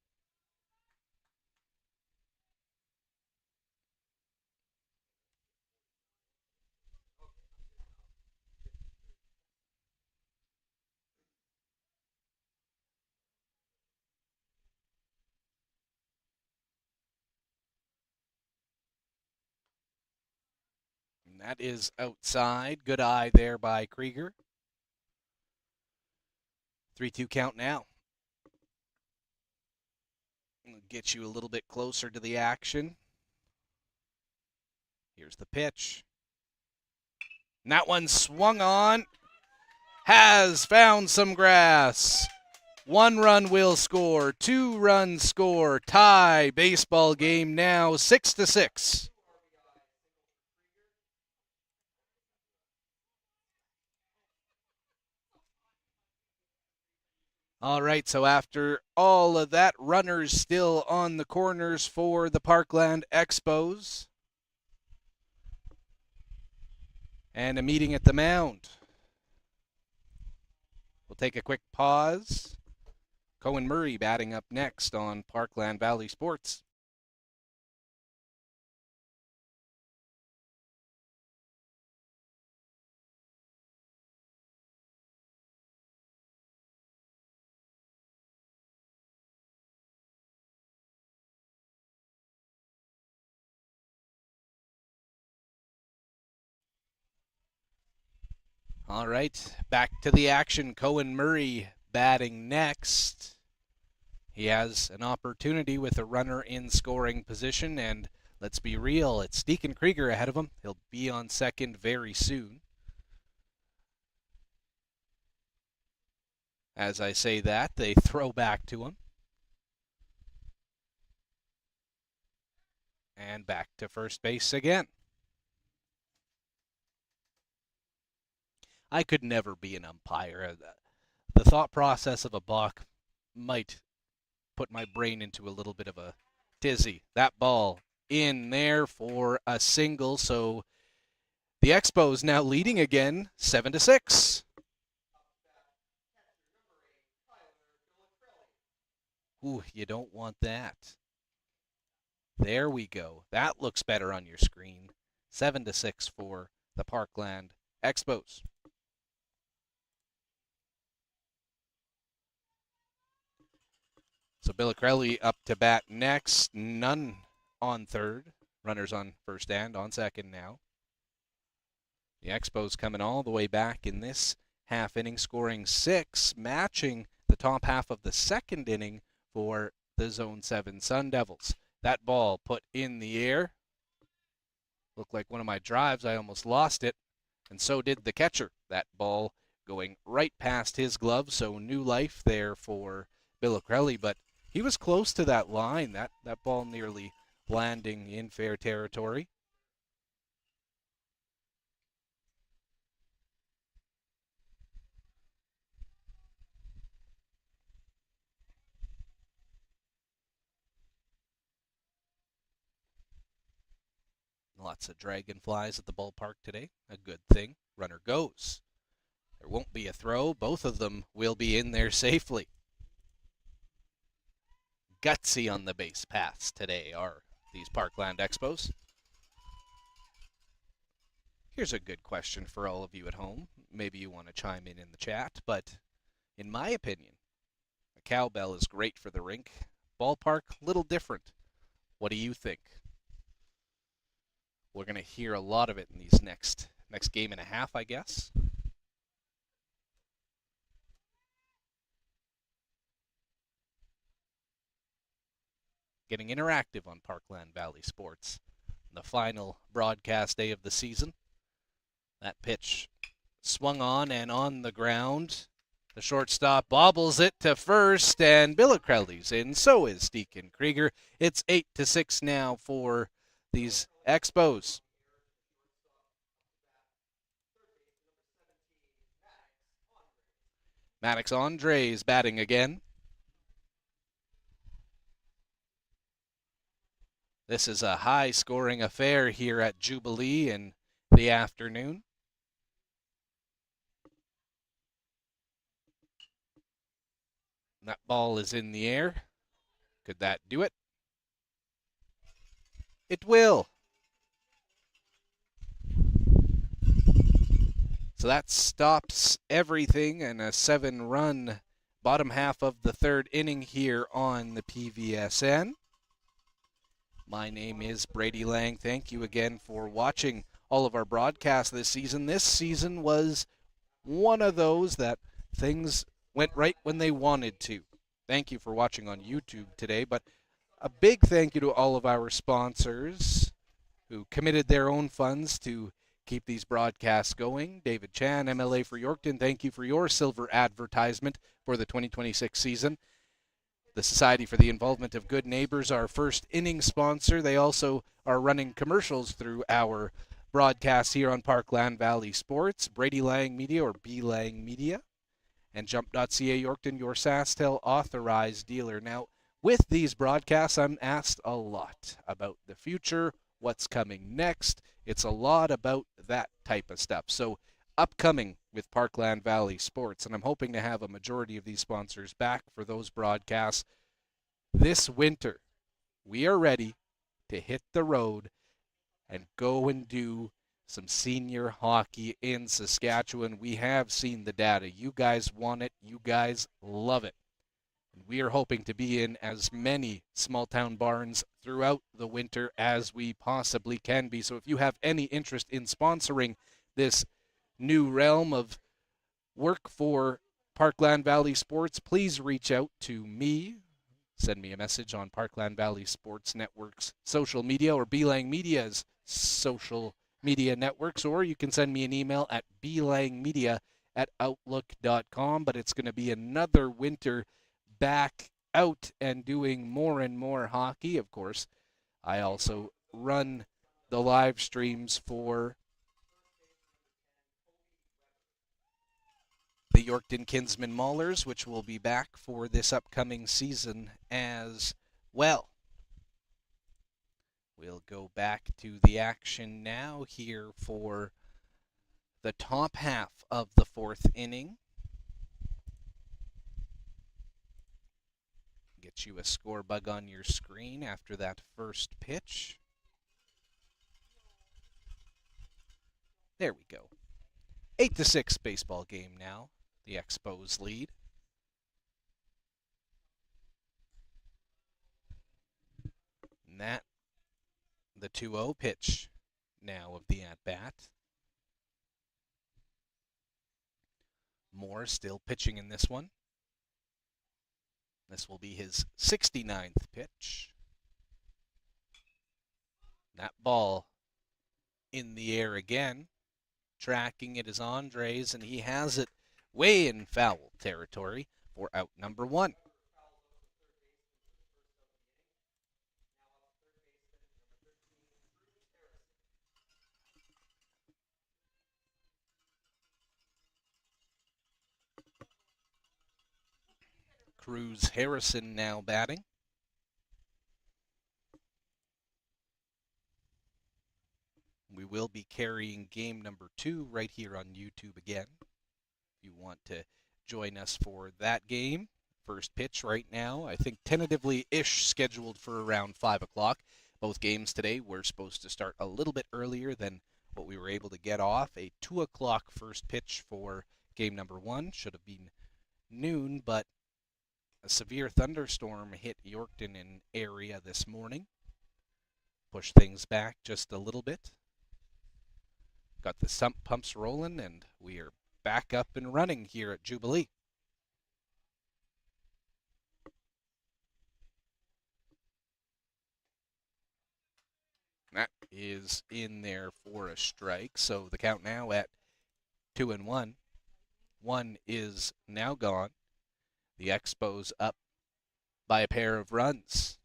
And that is outside. Good eye there by Krieger. 3-2 count now. We'll get you a little bit closer to the action. Here's the pitch. And that one swung on. Has found some grass. 1 run will score, 2 runs score, tie, baseball game now 6-6. All right, so after all of that, runners still on the corners for the Parkland Expos. And a meeting at the mound. We'll take a quick pause. Cohen Murray batting up next on Parkland Valley Sports. All right, back to the action. Cohen Murray batting next. He has an opportunity with a runner in scoring position, and let's be real, it's Deacon Krieger ahead of him. He'll be on second very soon. As I say that, they throw back to him. And back to first base again. I could never be an umpire. The thought process of a balk might put my brain into a little bit of a tizzy. That ball in there for a single, so the Expos now leading again, 7-6. Ooh, you don't want that. There we go. That looks better on your screen. 7-6 for the Parkland Expos. So Billicrelli up to bat next. None on third. Runners on first and on second now. The Expos coming all the way back in this half inning, scoring 6, matching the top half of the second inning for the Zone 7 Sun Devils. That ball put in the air. Looked like one of my drives. I almost lost it, and so did the catcher. That ball going right past his glove, so new life there for Billicrelli, but he was close to that line. That ball nearly landing in fair territory. Lots of dragonflies at the ballpark today. A good thing. Runner goes. There won't be a throw. Both of them will be in there safely. Gutsy on the base paths today are these Parkland Expos. Here's a good question for all of you at home. Maybe you want to chime in the chat, but in my opinion, a cowbell is great for the rink. Ballpark, little different. What do you think? We're going to hear a lot of it in these next game and a half, I guess. Getting interactive on Parkland Valley Sports. The final broadcast day of the season. That pitch swung on and on the ground. The shortstop bobbles it to first, and Billicrelli's in. So is Deacon Krieger. It's 8-6 now for these Expos. Maddox Andres batting again. This is a high-scoring affair here at Jubilee in the afternoon. That ball is in the air. Could that do it? It will. So that stops everything, and a 7-run bottom half of the third inning here on the PVSN. My name is Brady Lang. Thank you again for watching all of our broadcasts this season. This season was one of those that things went right when they wanted to. Thank you for watching on YouTube today, but a big thank you to all of our sponsors who committed their own funds to keep these broadcasts going. David Chan, MLA for Yorkton, thank you for your silver advertisement for the 2026 season. The Society for the Involvement of Good Neighbors, our first inning sponsor. They also are running commercials through our broadcasts here on Parkland Valley Sports. Brady Lang Media, or B Lang Media, and jump.ca Yorkton, your SaskTel authorized dealer. Now, with these broadcasts, I'm asked a lot about the future, what's coming next. It's a lot about that type of stuff. So upcoming with Parkland Valley Sports, and I'm hoping to have a majority of these sponsors back for those broadcasts this winter. We are ready to hit the road and go and do some senior hockey in Saskatchewan. We have seen the data. You guys want it. You guys love it. And we are hoping to be in as many small town barns throughout the winter as we possibly can be. So if you have any interest in sponsoring this new realm of work for Parkland Valley Sports, please reach out to me. Send me a message on Parkland Valley Sports Network's social media, or Belang Media's social media networks, or you can send me an email at belangmedia@outlook.com. But it's going to be another winter back out and doing more and more hockey. Of course, I also run the live streams for the Yorkton Kinsman Maulers, which will be back for this upcoming season as well. We'll go back to the action now here for the top half of the fourth inning. Get you a score bug on your screen after that first pitch. There we go. 8-6 baseball game now. The Expos lead. And that, the 2-0 pitch now of the at-bat. Moore still pitching in this one. This will be his 69th pitch. That ball in the air again. Tracking it is Andres, and he has it way in foul territory for out number one. Cruz Harrison now batting. We will be carrying game number 2 right here on YouTube again. If you want to join us for that game. First pitch right now, I think tentatively-ish scheduled for around 5 o'clock. Both games today were supposed to start a little bit earlier than what we were able to get off. A 2 o'clock first pitch for game number 1. Should have been noon, but a severe thunderstorm hit Yorkton in area this morning. Pushed things back just a little bit. Got the sump pumps rolling, and we are back up and running here at Jubilee. That is in there for a strike, so the count now at 2-1. One is now gone. The Expos up by a pair of runs.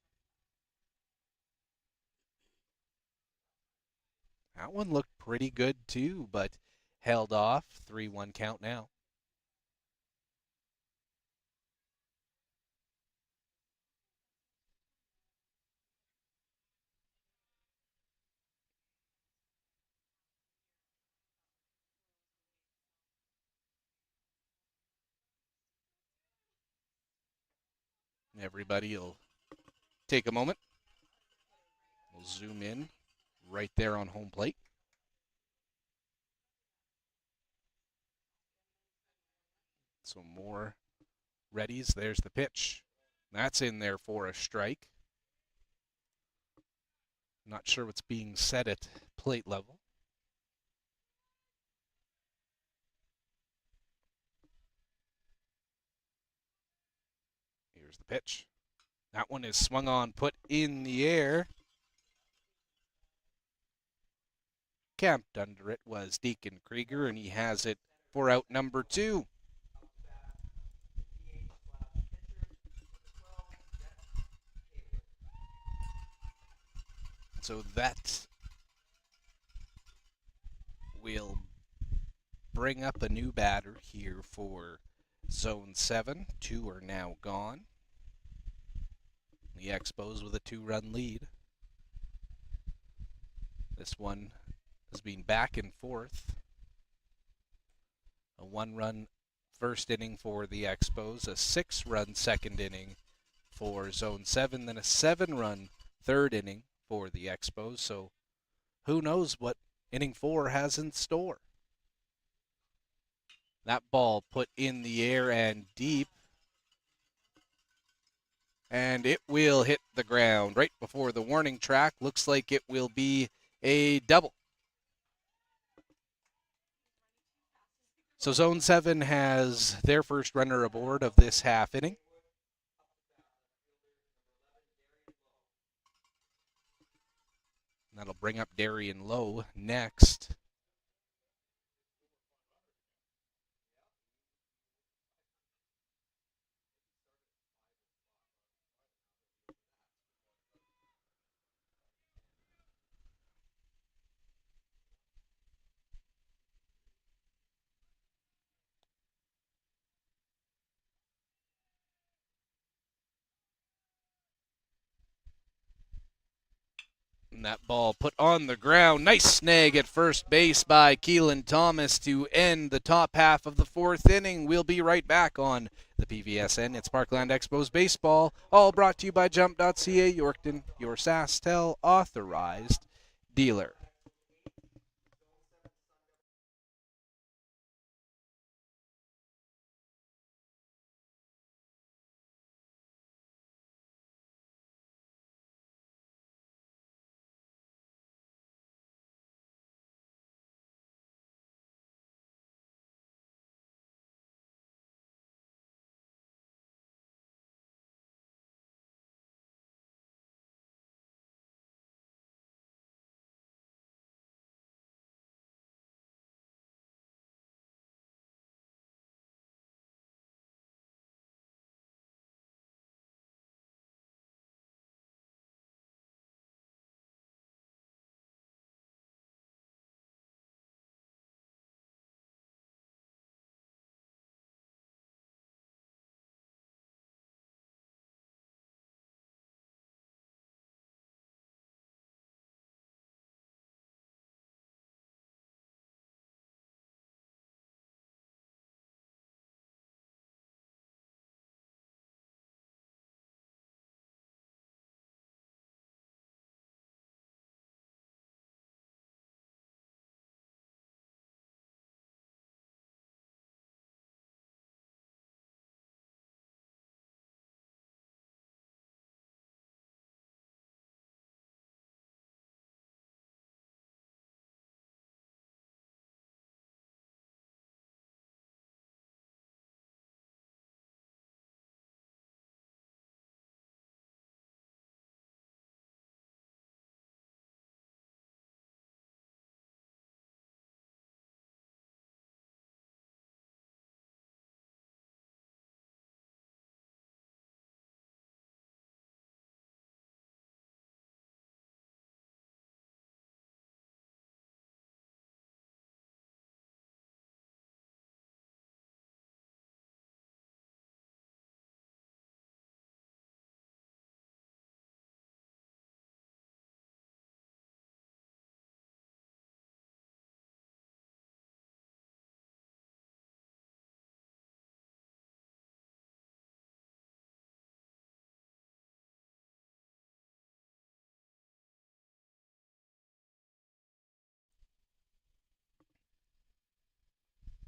That one looked pretty good too, but held off. 3-1 count now. Everybody will take a moment. We'll zoom in right there on home plate. So more readies. There's the pitch. That's in there for a strike. Not sure what's being said at plate level. Here's the pitch. That one is swung on, put in the air. Camped under it was Deacon Krieger, and he has it for out number 2. So that will bring up a new batter here for Zone 7. 2 are now gone. The Expos with a 2-run lead. This one has been back and forth. A 1-run first inning for the Expos, a 6-run second inning for Zone 7, then a 7-run third inning for the Expos. So who knows what inning 4 has in store. That ball put in the air and deep. And it will hit the ground right before the warning track. Looks like it will be a double. So Zone 7 has their first runner aboard of this half inning. That'll bring up Darian Lowe next. And that ball put on the ground. Nice snag at first base by Keelan Thomas to end the top half of the 4th inning. We'll be right back on the PVSN. It's Parkland Expos Baseball, all brought to you by jump.ca, Yorkton, your SaskTel authorized dealer.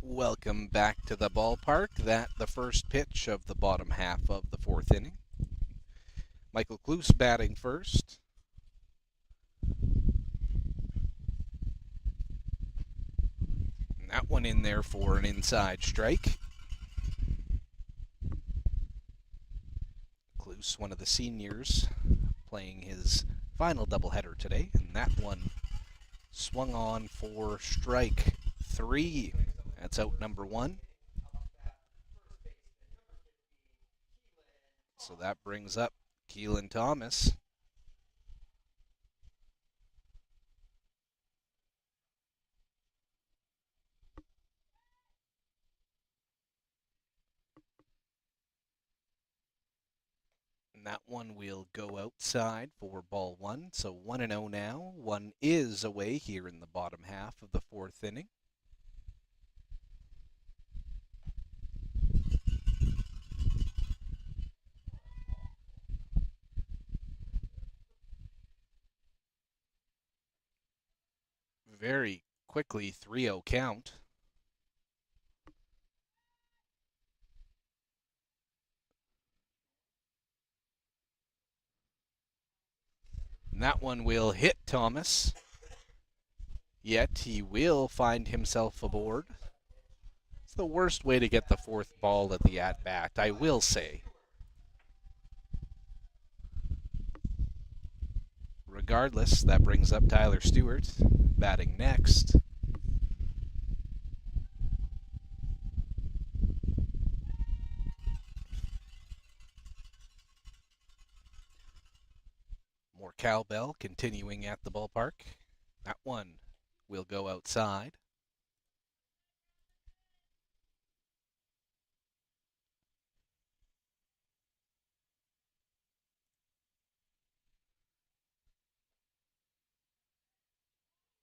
Welcome back to the ballpark. That the first pitch of the bottom half of the 4th inning. Michael Kloos batting first. And that one in there for an inside strike. Kloos, one of the seniors, playing his final doubleheader today, and that one Swung on for strike 3. That's out number 1. So that brings up Keelan Thomas. And that one will go outside for ball 1. So 1-0 now. One is away here in the bottom half of the 4th inning. Very quickly 3-0 count. And that one will hit Thomas. Yet he will find himself aboard. It's the worst way to get the 4th ball at the at-bat, I will say. Regardless, that brings up Tyler Stewart, batting next. More cowbell continuing at the ballpark. That one will go outside.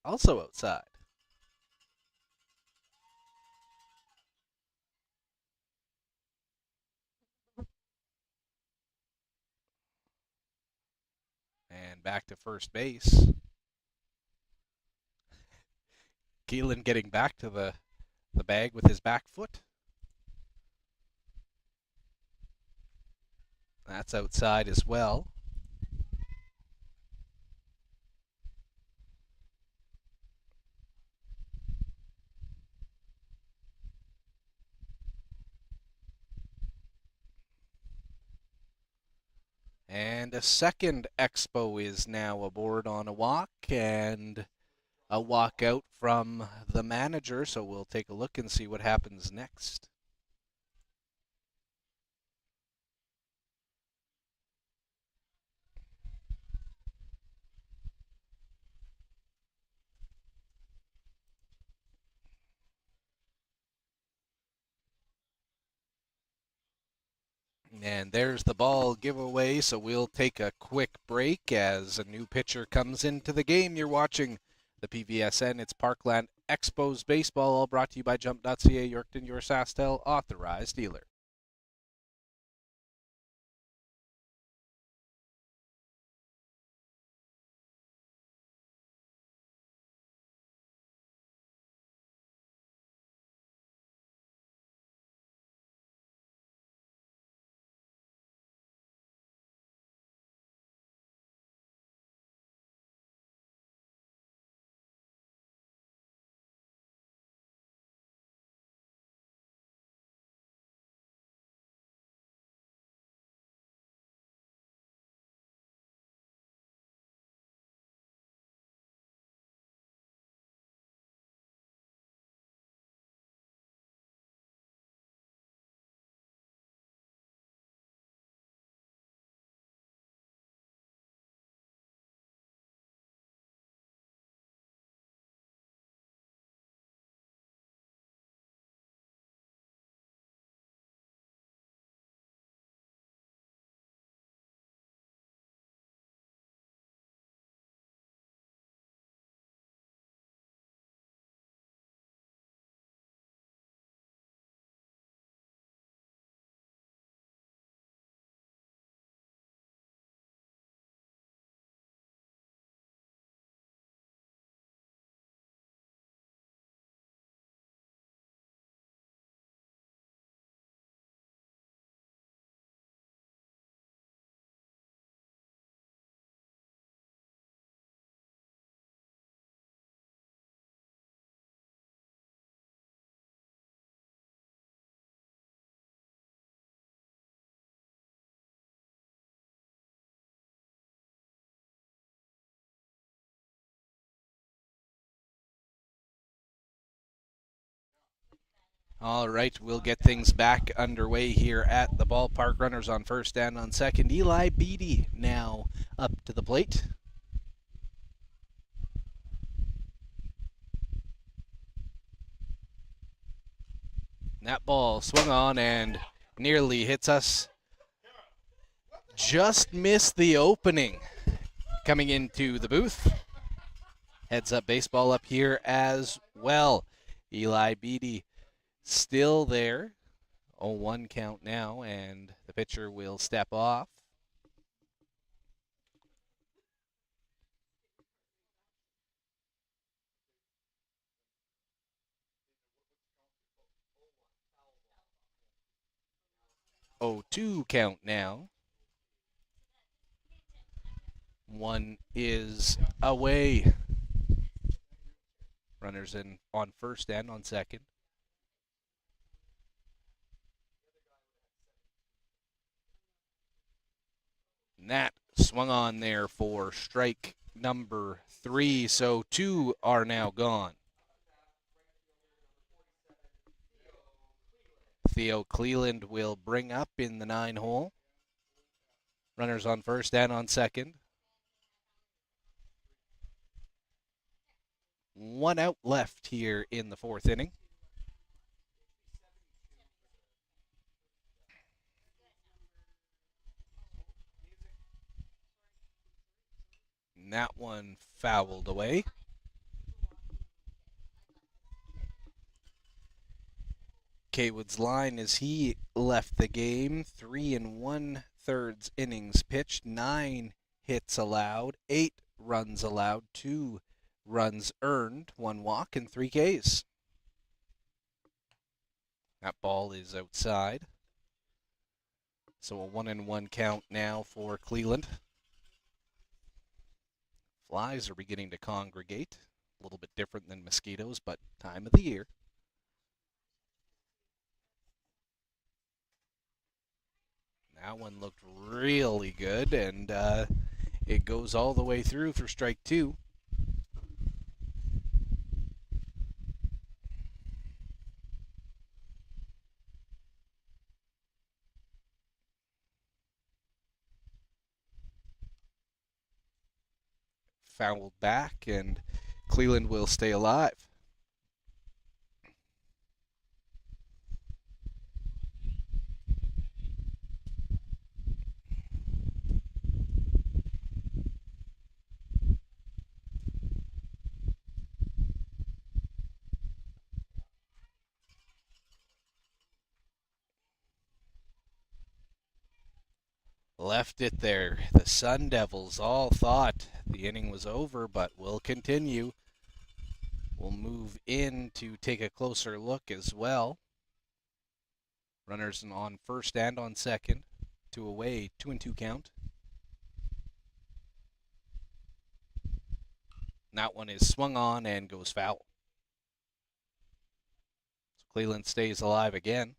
Also outside. And back to first base. Keelan getting back to the bag with his back foot. That's outside as well. And a second Expo is now aboard on a walk, and a walk out from the manager, so we'll take a look and see what happens next. And there's the ball giveaway, so we'll take a quick break as a new pitcher comes into the game. You're watching the PVSN. It's Parkland Expos Baseball, all brought to you by jump.ca, Yorkton, your SaskTel authorized dealer. All right, we'll get things back underway here at the ballpark. Runners on first and on second. Eli Beatty now up to the plate. That ball swung on and nearly hits us. Just missed the opening. Coming into the booth. Heads up baseball up here as well. Eli Beatty still there. 0-1 count now, and the pitcher will step off. Oh, 2 count now. One is away. Runners in on first and on second. And that swung on there for strike number 3, so 2 are now gone. Theo Cleland will bring up in the 9 hole. Runners on first and on second. 1 out left here in the 4th inning. And that one fouled away. Kaywood's line as he left the game. 3 1/3 innings pitched, 9 hits allowed, 8 runs allowed, 2 runs earned, 1 walk, and 3 Ks. That ball is outside. So a 1-1 count now for Cleland. Flies are beginning to congregate. A little bit different than mosquitoes, but time of the year. That one looked really good, and it goes all the way through for strike 2. Fouled back, and Cleland will stay alive. Left it there. The Sun Devils all thought the inning was over, but we'll continue. We'll move in to take a closer look as well. Runners on first and on second. 2 away, 2-2 count. And that one is swung on and goes foul. So Cleland stays alive again.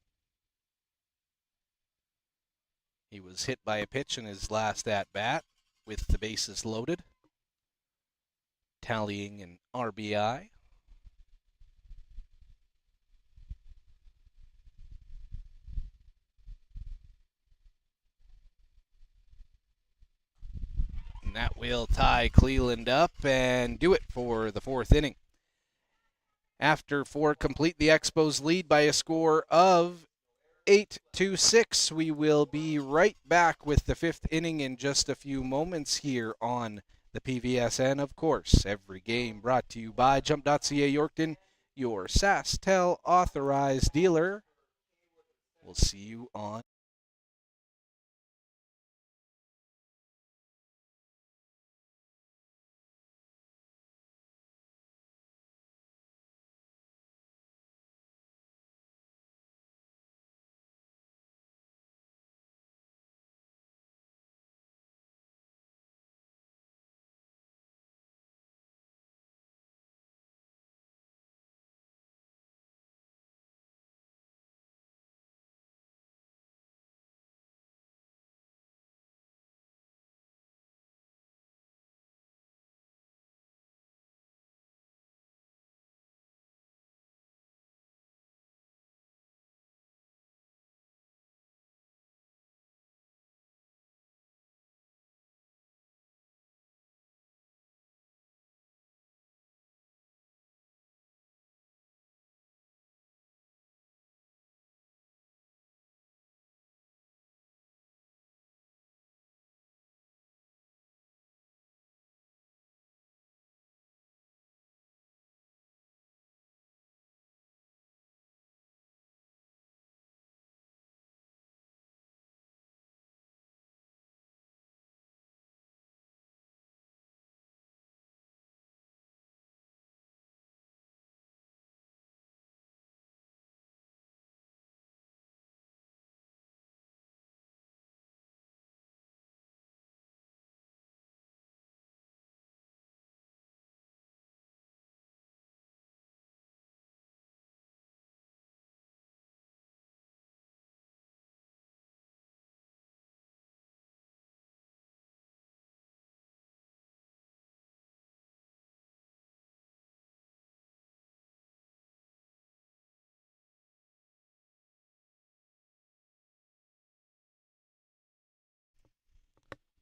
He was hit by a pitch in his last at-bat with the bases loaded, tallying an RBI. And that will tie Cleland up and do it for the 4th inning. After 4 complete, the Expos lead by a score of 8-6. We will be right back with the 5th inning in just a few moments here on the PVSN. Of course, every game brought to you by jump.ca Yorkton, your SaskTel authorized dealer. We'll see you on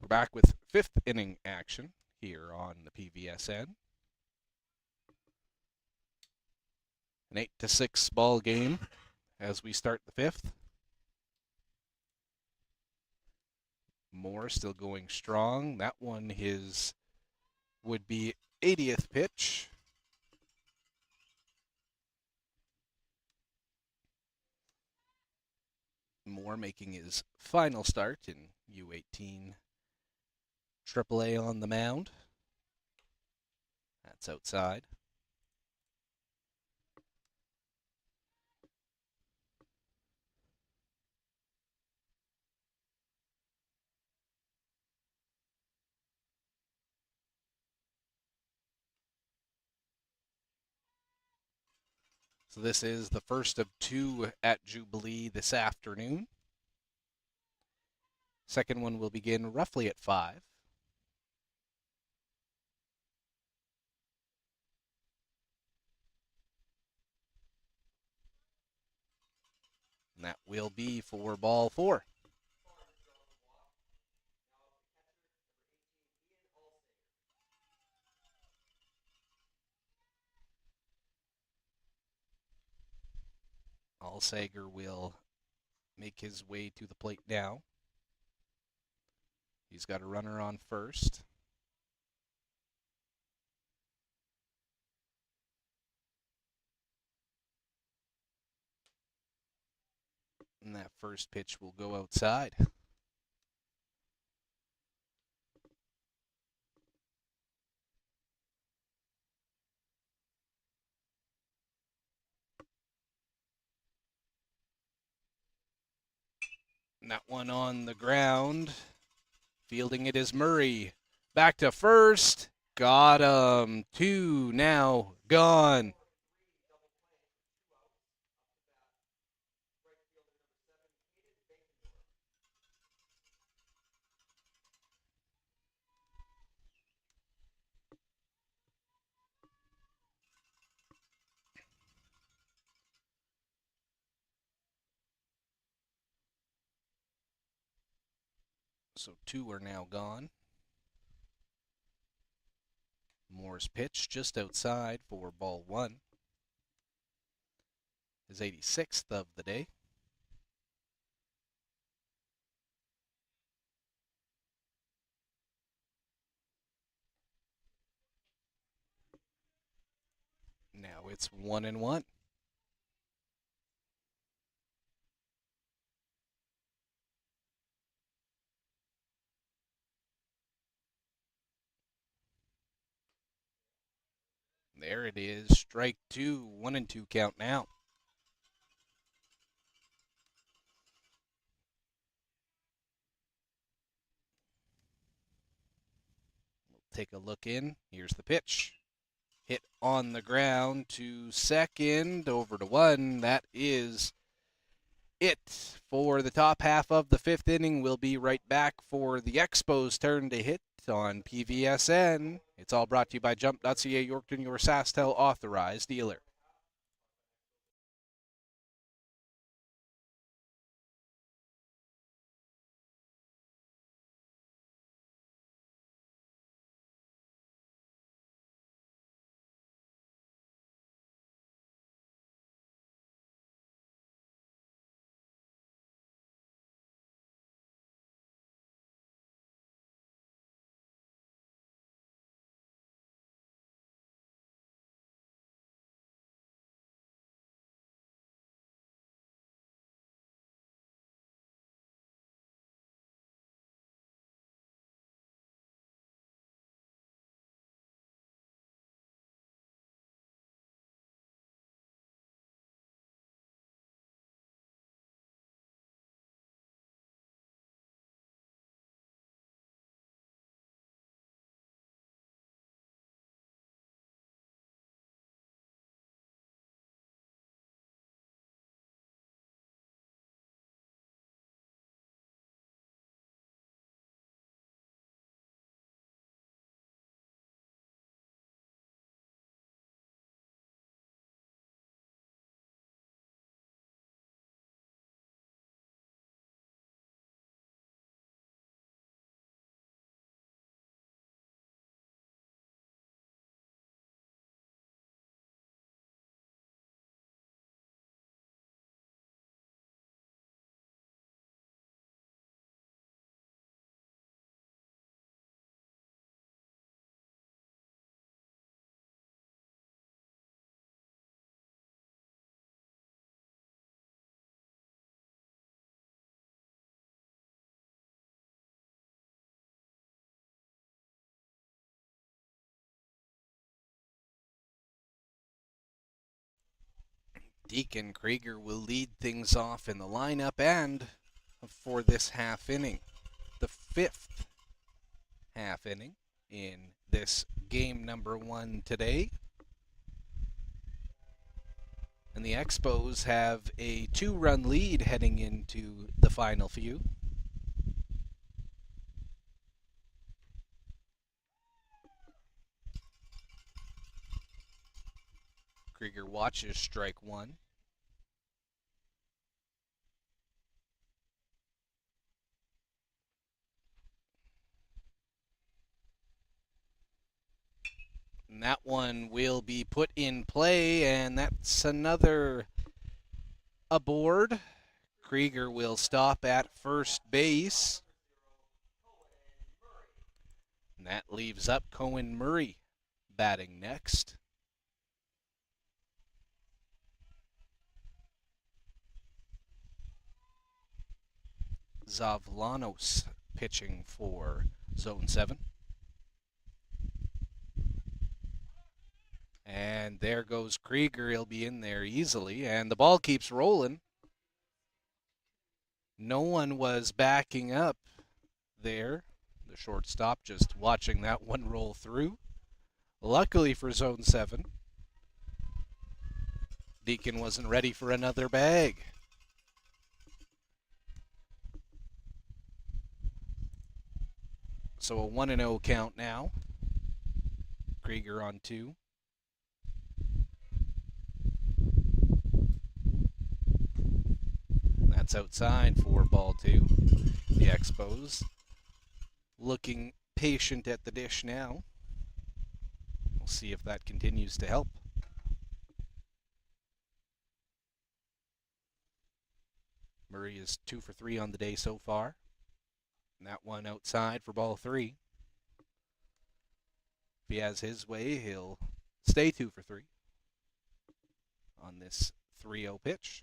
We're back with fifth inning action here on the PVSN. An 8-6 ball game as we start the fifth. Moore still going strong. That one would be 80th pitch. Moore making his final start in U18 AAA on the mound. That's outside. So this is the first of two at Jubilee this afternoon. Second one will begin roughly at 5. And that will be for ball 4. Alsager will make his way to the plate now. He's got a runner on first. And that first pitch will go outside. And that one on the ground. Fielding it is Murray. Back to first. Got him. 2 now gone. So 2 are now gone. Moore's pitch just outside for ball 1. His 86th of the day. Now it's 1-1. There it is. Strike 2. 1-2 count now. We'll take a look in. Here's the pitch. Hit on the ground to second, over to 1. That is it for the top half of the fifth inning. We'll be right back for the Expos' turn to hit on PVSN. It's all brought to you by jump.ca, Yorkton, your SaskTel authorized dealer. Deacon Krieger will lead things off in the lineup and for this half inning. The fifth half inning in this game number 1 today. And the Expos have a 2-run lead heading into the final few. Krieger watches strike 1. And that one will be put in play, and that's another aboard. Krieger will stop at first base. And that leaves up Cohen Murray batting next. Zavlanos pitching for Zone 7. And there goes Krieger. He'll be in there easily. And the ball keeps rolling. No one was backing up there. The shortstop just watching that one roll through. Luckily for Zone 7, Deacon wasn't ready for another bag. So a 1-0 count now. Krieger on 2. That's outside for ball 2. The Expos looking patient at the dish now. We'll see if that continues to help. Murray is 2 for 3 on the day so far. And that one outside for ball 3. If he has his way, he'll stay 2 for 3 on this 3-0 pitch.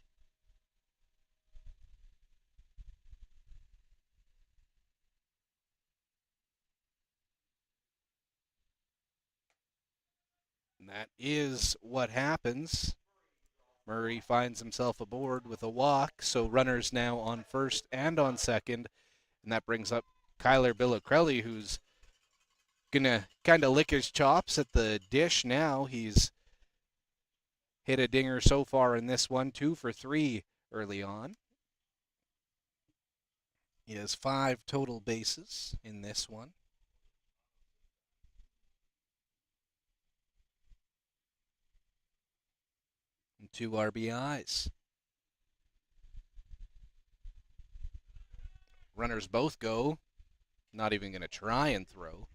And that is what happens. Murray finds himself aboard with a walk, so runners now on first and on second. And that brings up Kyler Billicrelli, who's going to kind of lick his chops at the dish now. He's hit a dinger so far in this one, 2 for 3 early on. He has 5 total bases in this one. And 2 RBIs. Runners both go. Not even going to try and throw.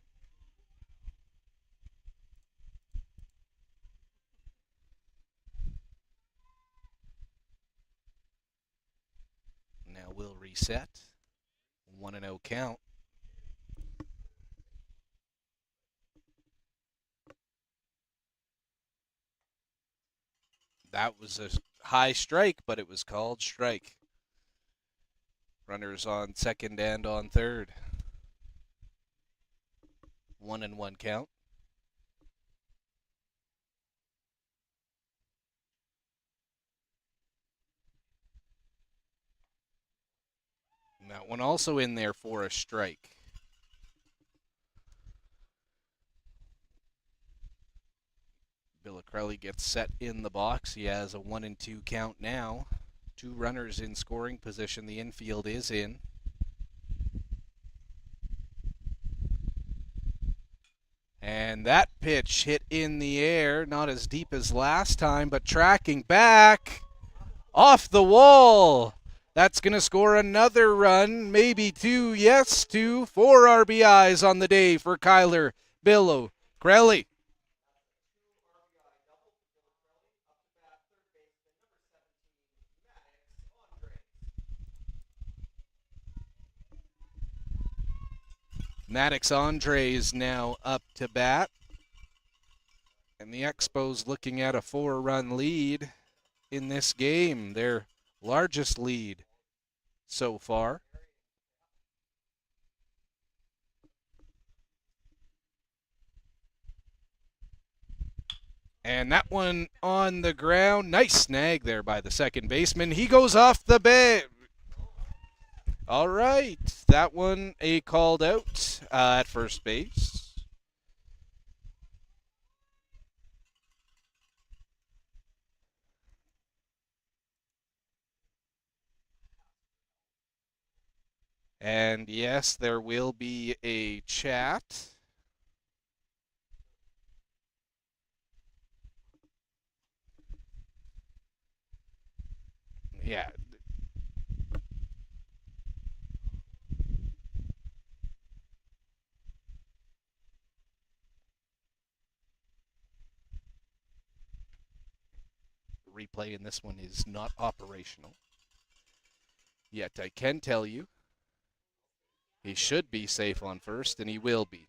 Now we'll reset. 1-0 count. That was a high strike, but it was called strike. Runners on second and on third. 1-1 count. And that one also in there for a strike. Billicrelli gets set in the box. He has a 1-2 count now. 2 runners in scoring position. The infield is in. And that pitch hit in the air, not as deep as last time, but tracking back off the wall. That's going to score another run, maybe 2, yes, 2, 4 RBIs on the day for Kyler Billicrelli. Maddox Andres now up to bat. And the Expos looking at a 4-run lead in this game, their largest lead so far. And that one on the ground. Nice snag there by the second baseman. He goes off the bat. All right. That one a called out at first base. And yes, there will be a chat. Yeah. Replay in this one is not operational. Yet I can tell you he should be safe on first, and he will be.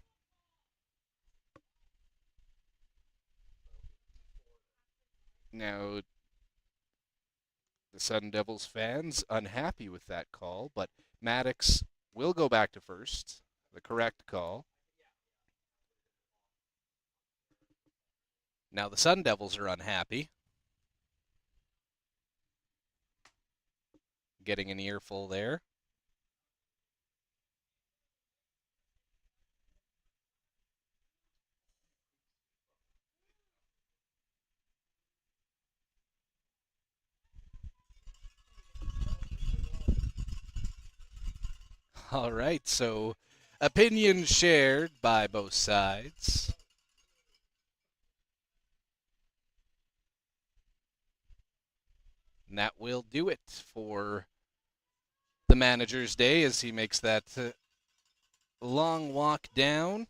Now, the Sun Devils fans unhappy with that call, but Maddox will go back to first. The correct call. Now the Sun Devils are unhappy. Getting an earful there. All right, so opinions shared by both sides. And that will do it for the manager's day as he makes that long walk down.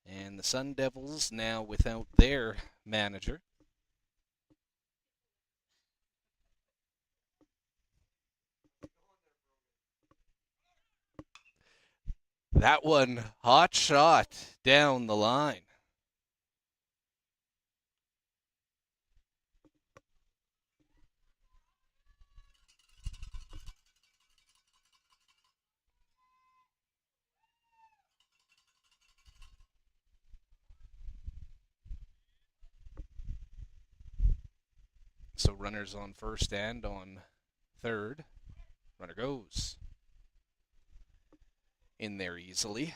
And the Sun Devils now without their manager. That one, hot shot down the line. So runners on first and on third. Runner goes in there easily.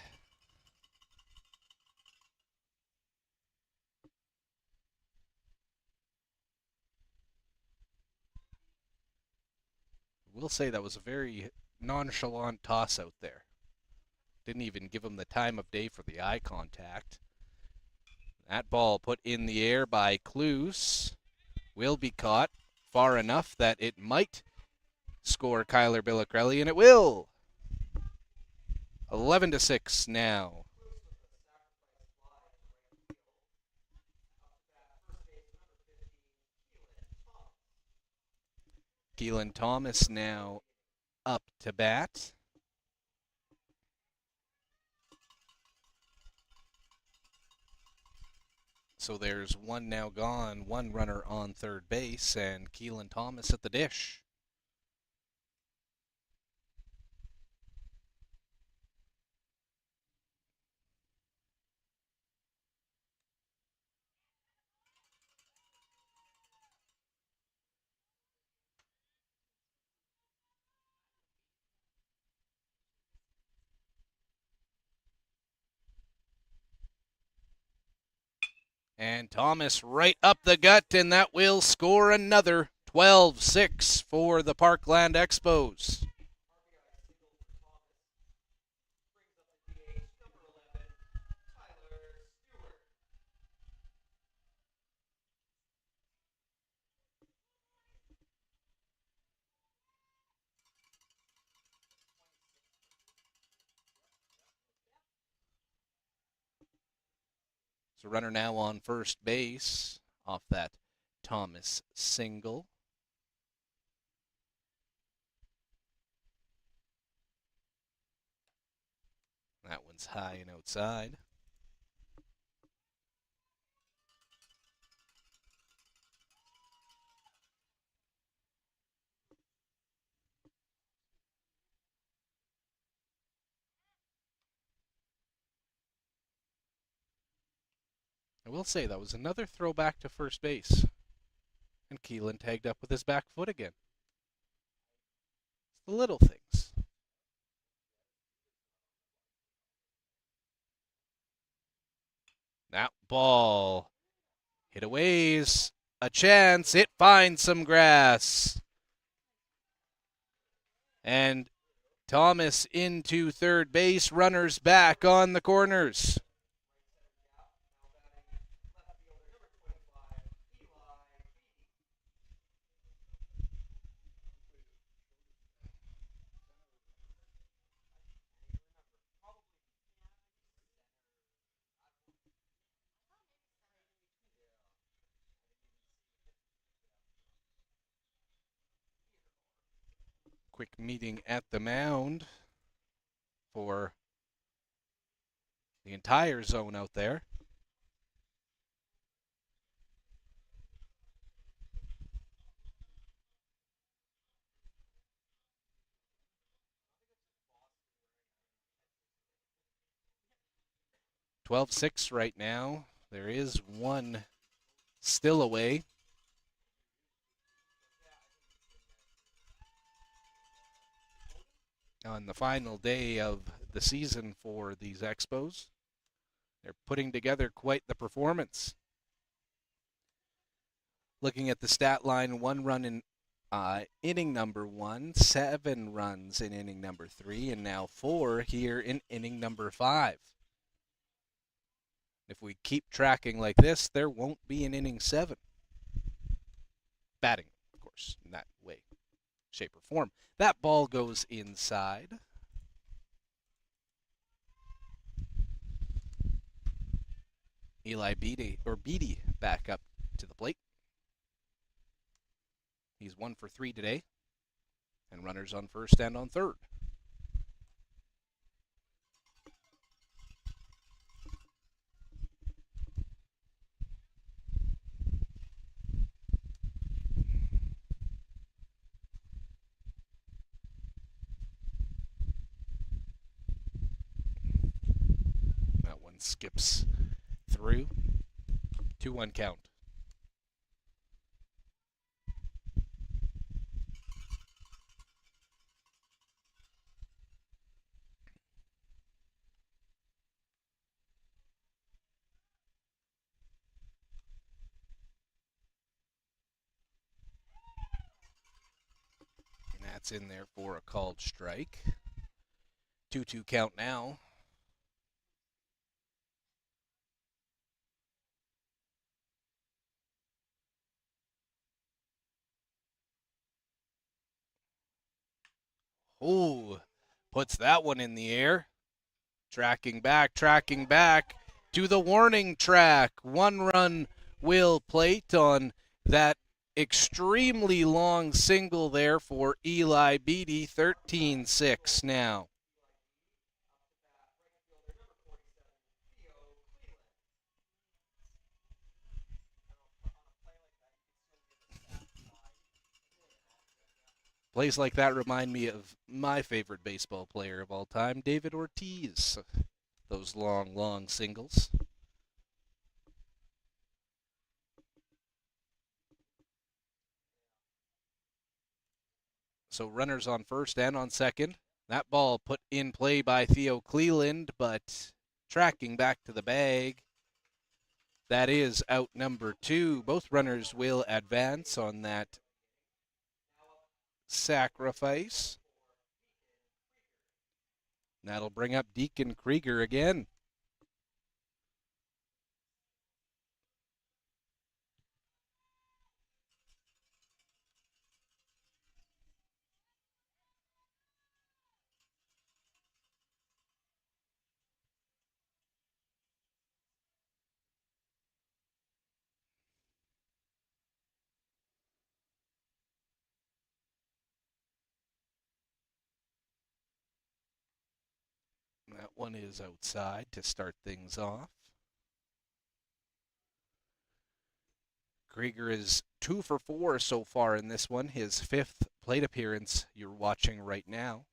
We'll say that was a very nonchalant toss out there. Didn't even give him the time of day for the eye contact. That ball put in the air by Cluse will be caught far enough that it might score Kyler Billicrelli, and it will. 11-6 now. Keelan Thomas now up to bat. So there's one now gone, one runner on third base, and Keelan Thomas at the dish. And Thomas right up the gut, and that will score another 12-6 for the Parkland Expos. So runner now on first base off that Thomas single. That one's high and outside. I will say that was another throwback to first base. And Keelan tagged up with his back foot again. It's the little things. That ball hit away's a chance. It finds some grass. And Thomas into third base. Runners back on the corners. Quick meeting at the mound for the entire zone out there. (12-6) right now. There is one still away. On the final day of the season for these Expos. They're putting together quite the performance. Looking at the stat line, 1 run in inning number 1, 7 runs in inning number 3, and now 4 here in inning number 5. If we keep tracking like this, there won't be an inning 7. Batting, of course, in that way, shape, or form. That ball goes inside. Eli Beatty back up to the plate. He's 1 for 3 today. And runners on first and on third. That one skips through. 2-1 count. And that's in there for a called strike. 2-2 count now. Oh, puts that one in the air. Tracking back to the warning track. 1 run will plate on that extremely long single there for Eli Beatty. 13-6 now. Plays like that remind me of my favorite baseball player of all time, David Ortiz. Those long, long singles. So runners on first and on second. That ball put in play by Theo Cleland, but tracking back to the bag. That is out number 2. Both runners will advance on that sacrifice. That'll bring up Deacon Krieger again. That one is outside to start things off. Krieger is 2 for 4 so far in this one, his 5th plate appearance you're watching right now.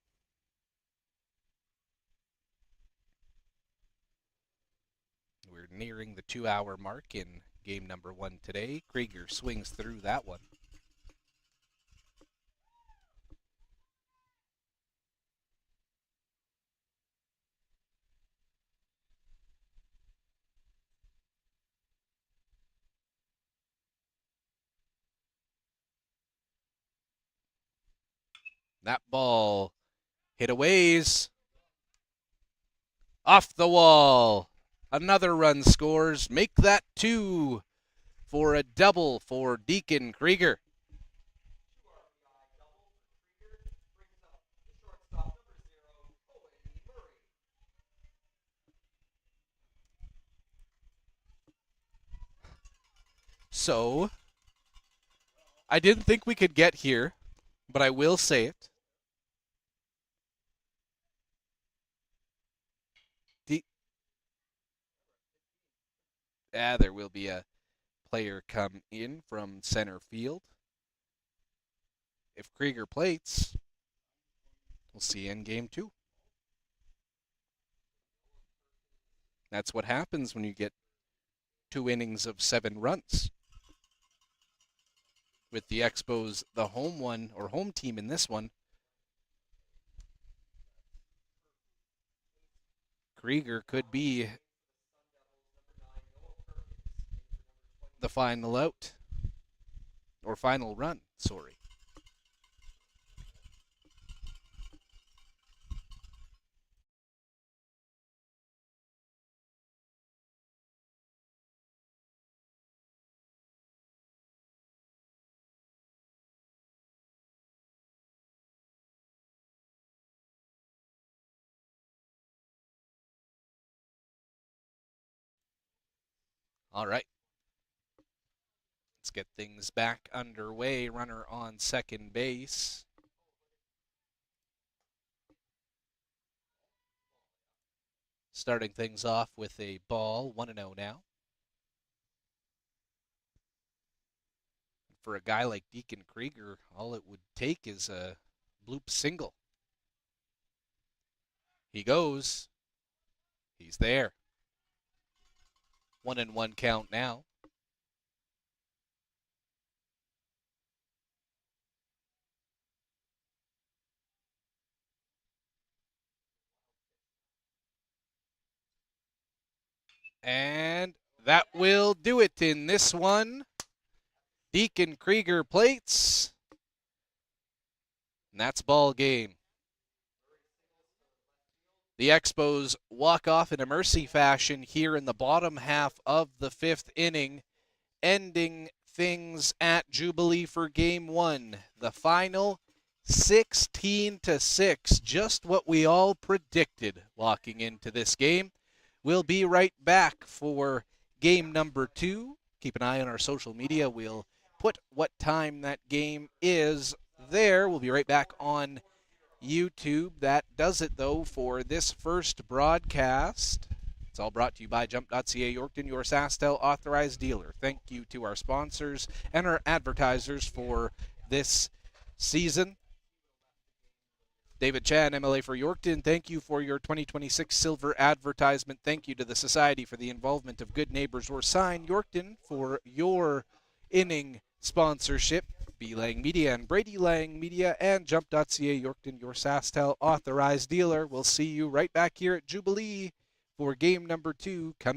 We're nearing the 2-hour mark in game number 1 today. Krieger swings through that one. That ball hit a ways. Off the wall. Another run scores. Make that 2 for a double for Deacon Krieger. So, I didn't think we could get here, but I will say it. There will be a player come in from center field. If Krieger plates, we'll see in game 2. That's what happens when you get 2 innings of 7 runs. With the Expos, the home team in this one, Krieger could be the final out. Or final run, sorry. All right. Let's get things back underway. Runner on second base. Starting things off with a ball, 1-0 now. For a guy like Deacon Krieger, all it would take is a bloop single. He goes. He's there. 1-1 count now. And that will do it in this one. Deacon Krieger plates. And that's ball game. The Expos walk off in a mercy fashion here in the bottom half of the 5th inning, ending things at Jubilee for game 1. The final 16-6, just what we all predicted walking into this game. We'll be right back for game number 2. Keep an eye on our social media. We'll put what time that game is there. We'll be right back on YouTube. That does it, though, for this first broadcast. It's all brought to you by jump.ca Yorkton, your SaskTel authorized dealer. Thank you to our sponsors and our advertisers for this season. David Chan, MLA for Yorkton, thank you for your 2026 silver advertisement. Thank you to the Society for the Involvement of Good Neighbors, or Sign Yorkton, for your inning sponsorship. B. Lang Media and Brady Lang Media and jump.ca Yorkton, your SaskTel authorized dealer. We'll see you right back here at Jubilee for game number 2 coming.